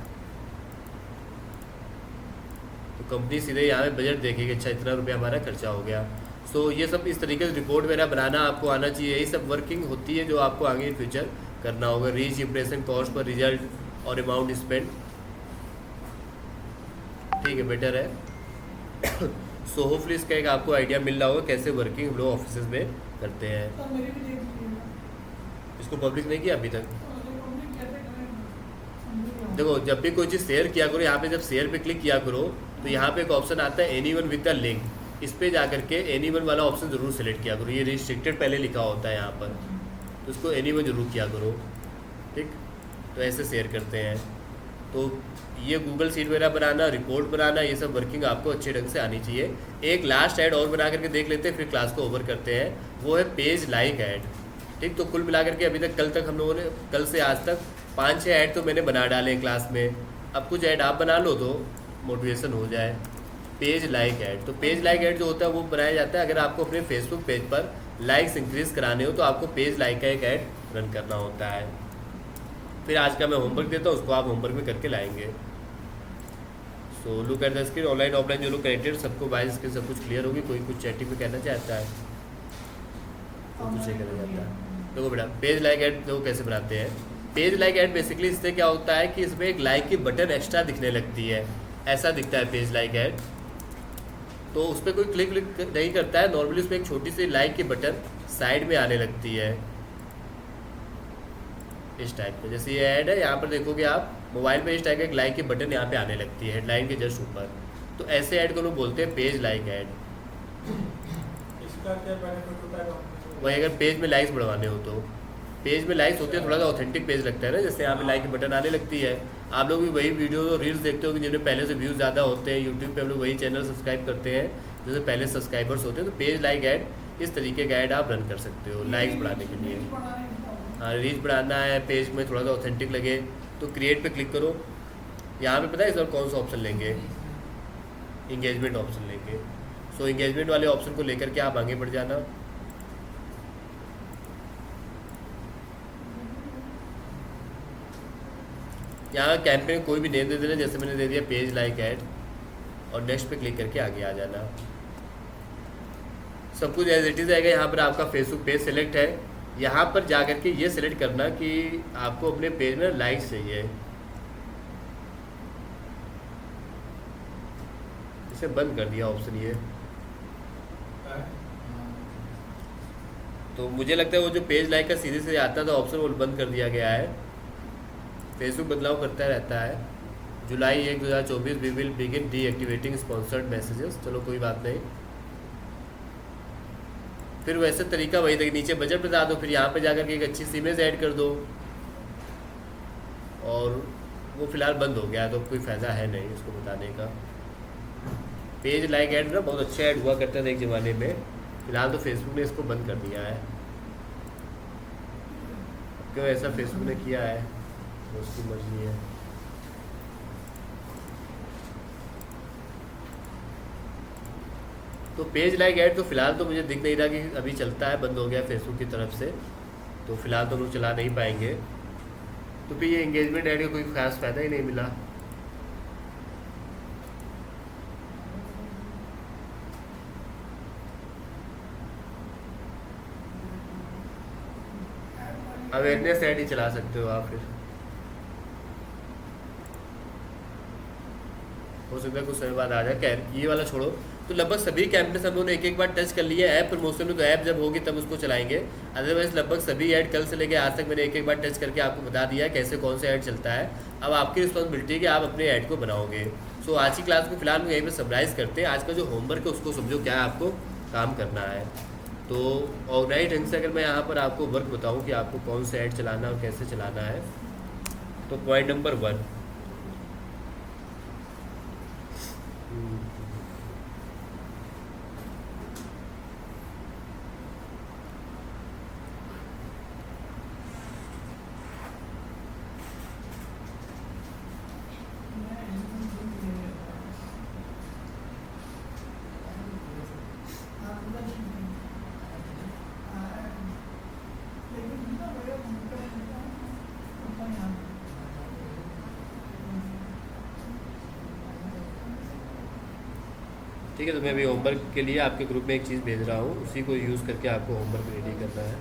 तो कंपनी सीधे यहाँ पे बजट देखेगी, अच्छा इतना रुपया हमारा खर्चा हो गया। सो ये सब इस तरीके से रिपोर्ट मेरा बनाना आपको आना चाहिए। यही सब वर्किंग होती है जो आपको आगे इन फ्यूचर करना होगा। Reach, impression, cost per result और अमाउंट स्पेंड, ठीक है, बेटर है। सो होपफुली इसका एक आपको आइडिया मिल रहा होगा कैसे वर्किंग हम लोग ऑफिस में करते हैं। तो मेरी भी देख लीजिएगा। इसको पब्लिक नहीं किया अभी तक। तो पब्लिक कैसे करें? समझ नहीं आ रहा। देखो, जब भी कोई चीज़ शेयर किया करो, यहाँ पे जब शेयर पे क्लिक किया करो तो यहाँ पे एक ऑप्शन आता है एनीवन विद द लिंक। इस पे जा करके एनीवन वाला ऑप्शन ज़रूर सेलेक्ट किया करो। ये रिस्ट्रिक्टेड पहले लिखा होता है यहाँ पर, तो उसको एनीवन ज़रूर किया करो। ठीक, तो ऐसे शेयर करते हैं। तो ये गूगल शीट वगैरह बनाना, रिपोर्ट बनाना, ये सब वर्किंग आपको अच्छे ढंग से आनी चाहिए। एक लास्ट ऐड और बना करके देख लेते हैं, फिर क्लास को ओवर करते हैं। वो है पेज लाइक ऐड। ठीक, तो कुल मिला करके अभी तक कल तक हम लोगों ने, कल से आज तक 5-6 ऐड तो मैंने बना डाले हैं क्लास में। अब कुछ ऐड आप बना लो तो मोटिवेशन हो जाए। पेज लाइक ऐड, तो पेज लाइक ऐड जो होता है वो बनाया जाता है अगर आपको अपने फेसबुक पेज पर लाइक्स इंक्रीज कराने हो तो आपको पेज लाइक का एक ऐड रन करना होता है। फिर आज का मैं होमवर्क देता हूँ, उसको आप होमवर्क में करके लाएंगे। So look at the screen. Online offline जो लोग कनेक्टेड, सबको बाय स्क्रीन सब कुछ क्लियर होगी। कोई कुछ चैटिंग में कहना चाहता है, कोई कुछ नहीं कहना चाहता है। देखो बेटा, पेज लाइक ऐड देखो कैसे बनाते हैं। पेज लाइक ऐड बेसिकली इससे क्या होता है कि इसमें एक लाइक की बटन एक्स्ट्रा दिखने लगती है। ऐसा दिखता है पेज लाइक ऐड। तो उस पर कोई क्लिक नहीं करता है, नॉर्मली उसमें एक छोटी सी लाइक की बटन साइड में आने लगती है इस टाइप पे। जैसे ये ऐड है, यहाँ पर देखोगे आप मोबाइल पे इस टाइप का एक लाइक की बटन यहाँ पे आने लगती है हेडलाइन के जस्ट ऊपर। तो ऐसे ऐड को लोग बोलते हैं पेज लाइक ऐड। इसका क्या बेनिफिट होता है कंपनी को? वही अगर पेज में लाइक्स बढ़वाने हो तो पेज में लाइक्स होते हैं, थोड़ा सा ऑथेंटिक पेज लगता है ना, जैसे यहाँ पे लाइक की बटन आने लगती है। आप लोग भी वही वीडियो रील्स देखते हो कि जिन्हें पहले से व्यूज़ ज़्यादा होते हैं। यूट्यूब पे हम लोग वही चैनल सब्सक्राइब करते हैं जैसे पहले सब्सक्राइबर्स होते हैं। तो पेज लाइक ऐड, इस तरीके का ऐड आप रन कर सकते हो लाइक्स बढ़ाने के लिए। हाँ, रीच बढ़ाना है, पेज में थोड़ा सा ऑथेंटिक लगे तो क्रिएट पे क्लिक करो। यहाँ पे पता है इस बार कौन सा ऑप्शन लेंगे? इंगेजमेंट ऑप्शन लेंगे। सो इंगेजमेंट वाले ऑप्शन को लेकर के आप आगे बढ़ जाना। यहाँ कैंपेन कोई भी नेम दे देना, जैसे मैंने दे दिया पेज लाइक ऐड, और नेक्स्ट पे क्लिक करके आगे आ जाना। सब कुछ एज इट इज़ आएगा। यहाँ पर आपका फेसबुक पेज सेलेक्ट है, यहाँ पर जा करके ये सिलेक्ट करना कि आपको अपने पेज में लाइक्स चाहिए। इसे बंद कर दिया ऑप्शन ये। तो मुझे लगता है वो जो पेज लाइक का सीधे से आता था ऑप्शन वो बंद कर दिया गया है। फेसबुक बदलाव करता रहता है। July 1, 2024 we will begin deactivating sponsored messages. चलो कोई बात नहीं। फिर वैसे तरीका वही था, नीचे बजट बता दो, फिर यहाँ पे जाकर के एक अच्छी सी इमेज ऐड कर दो। और वो फिलहाल बंद हो गया तो कोई फ़ायदा है नहीं उसको बताने का। पेज लाइक ऐड ना बहुत अच्छा ऐड हुआ करता था एक ज़माने में, फिलहाल तो फेसबुक ने इसको बंद कर दिया है। क्यों ऐसा फेसबुक ने किया है वो उसकी मर्जी है। तो पेज लाइक ऐड तो फिलहाल तो मुझे दिख नहीं रहा कि अभी चलता है, बंद हो गया फेसबुक की तरफ से, तो फिलहाल तो लोग चला नहीं पाएंगे। तो फिर ये एंगेजमेंट ऐड का कोई खास फ़ायदा ही नहीं मिला। अवेयरनेस ऐड ही चला सकते हो आप, फिर हो सकता है कुछ समय बाद आ जाए। खैर ये वाला छोड़ो। तो लगभग सभी कैंपेन्स हम लोगों ने एक एक बार टच कर लिया है। ऐप प्रमोशन में तो ऐप जब होगी तब उसको चलाएंगे, अदरवाइज लगभग सभी ऐड कल से लेके आज तक मैंने एक एक बार टच करके आपको बता दिया है कैसे कौन सा ऐड चलता है। अब आपकी रिस्पॉन्सिबिलिटी है कि आप अपने ऐड को बनाओगे। सो आज की क्लास को फिलहाल हम यहीं पर समराइज़ करते हैं। आज का जो होमवर्क है उसको समझो क्या आपको काम करना है। तो ऑर्गेनाइज ढंग से अगर मैं यहाँ पर आपको वर्क बताऊँ कि आपको कौन सा ऐड चलाना है और कैसे चलाना है, तो पॉइंट नंबर 1, ठीक है। तो मैं अभी होमवर्क के लिए आपके ग्रुप में एक चीज़ भेज रहा हूँ, उसी को यूज़ करके आपको होमवर्क रेडी करना है।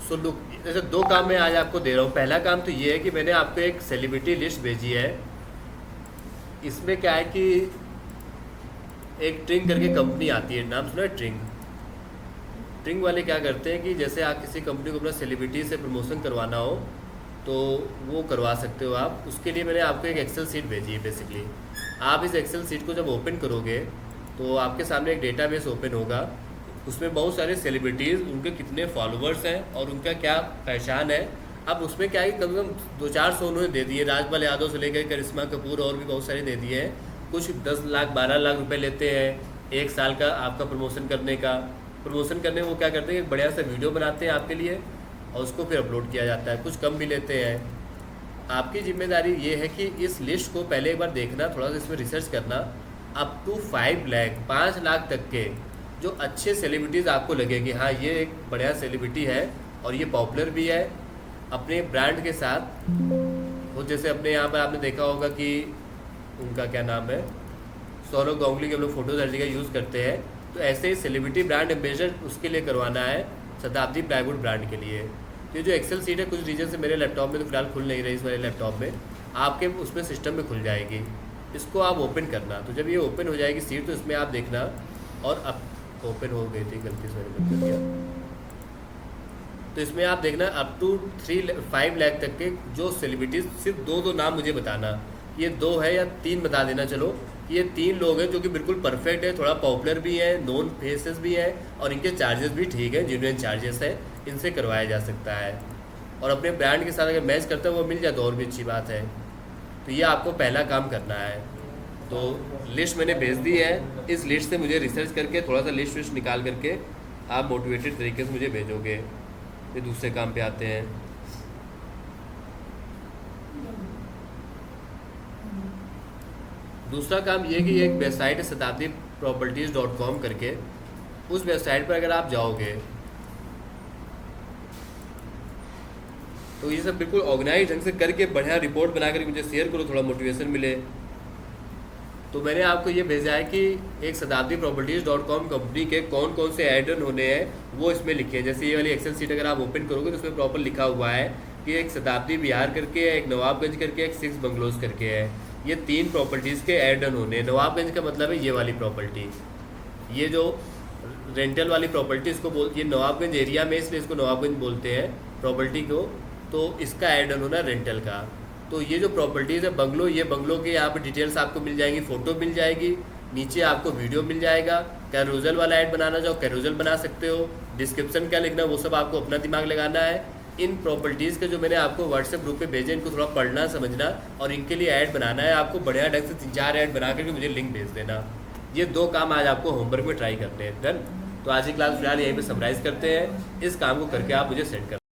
सो लुक, जैसे 2 काम मैं आज आपको दे रहा हूँ। पहला काम तो ये है कि मैंने आपको एक सेलिब्रिटी लिस्ट भेजी है। इसमें क्या है कि एक ट्रिंग करके कंपनी आती है, नाम सुना है ट्रिंग? ट्रिंग वाले क्या करते हैं कि जैसे आप किसी कंपनी को अपना सेलिब्रिटी से प्रमोशन करवाना हो तो वो करवा सकते हो आप। उसके लिए मैंने आपको एक एक्सेल शीट भेजी है। बेसिकली आप इस एक्सेल शीट को जब ओपन करोगे तो आपके सामने एक डेटाबेस ओपन होगा। उसमें बहुत सारे सेलिब्रिटीज़, उनके कितने फॉलोअर्स हैं और उनका क्या पहचान है। अब उसमें क्या है कि कम से कम 200-400 उन्होंने दे दिए, राजपाल यादव से लेकर करिश्मा कपूर और भी बहुत सारे दे दिए हैं। कुछ 10 लाख 12 लाख रुपए लेते हैं 1 साल का आपका प्रमोशन करने का। प्रमोशन करने में वो क्या करते हैं, एक बढ़िया सा वीडियो बनाते हैं आपके लिए और उसको फिर अपलोड किया जाता है। कुछ कम भी लेते हैं। आपकी जिम्मेदारी ये है कि इस लिस्ट को पहले एक बार देखना, थोड़ा सा इसमें रिसर्च करना। अप टू 5 लाख तक के जो अच्छे सेलिब्रिटीज़ आपको लगे कि हाँ ये एक बढ़िया सेलिब्रिटी है और ये पॉपुलर भी है अपने ब्रांड के साथ। वो जैसे अपने यहाँ पर आपने देखा होगा कि उनका क्या नाम है, सौरव गांगुली के हम लोग फोटोज हर जगह यूज़ करते हैं। तो ऐसे ही सेलिब्रिटी ब्रांड एम्बेसडर उसके लिए करवाना है, शताब्दी प्लाईवुड ब्रांड के लिए। तो ये जो एक्सेल शीट है कुछ रीजन से मेरे लैपटॉप में तो फिलहाल खुल नहीं रही, इस वाले लैपटॉप में आपके उसमें सिस्टम में खुल जाएगी। इसको आप ओपन करना। तो जब ये ओपन हो जाएगी सीट तो इसमें आप देखना, और अब ओपन हो गई थी, गलती से मैंने बंद कर दिया। तो इसमें आप देखना अप टू 5 लाख तक के जो सेलिब्रिटीज़, सिर्फ 2 नाम मुझे बताना, ये 2 है या 3 बता देना चलो कि ये 3 लोग हैं जो कि बिल्कुल परफेक्ट है, थोड़ा पॉपुलर भी है, नोन फेसेस भी हैं और इनके चार्जेस भी ठीक है, जेन्युइन चार्जेस है, इनसे करवाया जा सकता है। और अपने ब्रांड के साथ अगर मैच करता है वो मिल जाए तो और भी अच्छी बात है। तो ये आपको पहला काम करना है। तो लिस्ट मैंने भेज दी है, इस लिस्ट से मुझे रिसर्च करके थोड़ा सा लिस्ट निकाल करके आप मोटिवेटेड तरीके से मुझे भेजोगे। ये दूसरे काम पे आते हैं। दूसरा काम ये कि एक वेबसाइट है शताब्दीproperties.com करके, उस वेबसाइट पर अगर आप जाओगे तो ये सब बिल्कुल ऑर्गेनाइज ढंग से करके बढ़िया रिपोर्ट बना कर मुझे शेयर करो, थोड़ा मोटिवेशन मिले। तो मैंने आपको ये भेजा है कि एक शताब्दीproperties.com कंपनी के कौन कौन से ऐड रन होने हैं वो इसमें लिखे हैं। जैसे ये वाली एक्सेल शीट अगर आप ओपन करोगे तो उसमें प्रॉपर लिखा हुआ है कि एक शताब्दी बिहार करके, एक नवाबगंज करके, एक 6 बंगलोज करके है। ये 3 प्रॉपर्टीज़ के ऐड रन होने हैं। नवाबगंज का मतलब है ये वाली प्रॉपर्टी, ये जो रेंटल वाली प्रॉपर्टी इसको ये नवाबगंज एरिया में इसलिए इसको नवाबगंज बोलते हैं प्रॉपर्टी को। तो इसका ऐड रन होना रेंटल का। तो ये जो प्रॉपर्टीज़ है बंगलो, ये बंगलो के यहाँ पे डिटेल्स आपको मिल जाएंगी, फ़ोटो मिल जाएगी, नीचे आपको वीडियो मिल जाएगा। कैरोजल वाला ऐड बनाना चाहो कैरोजल बना सकते हो। डिस्क्रिप्शन क्या लिखना वो सब आपको अपना दिमाग लगाना है। इन प्रॉपर्टीज़ के जो मैंने आपको व्हाट्सएप ग्रुप पे भेजे इनको थोड़ा पढ़ना समझना और इनके लिए ऐड बनाना है। आपको बढ़िया ढंग से 3-4 ऐड बना करके मुझे लिंक भेज देना। ये 2 काम आज आपको होमवर्क में ट्राई करते हैं। डन। तो आज की क्लास फिलहाल यहीं पे समराइज़ करते हैं। इस काम को करके आप मुझे सेंड कर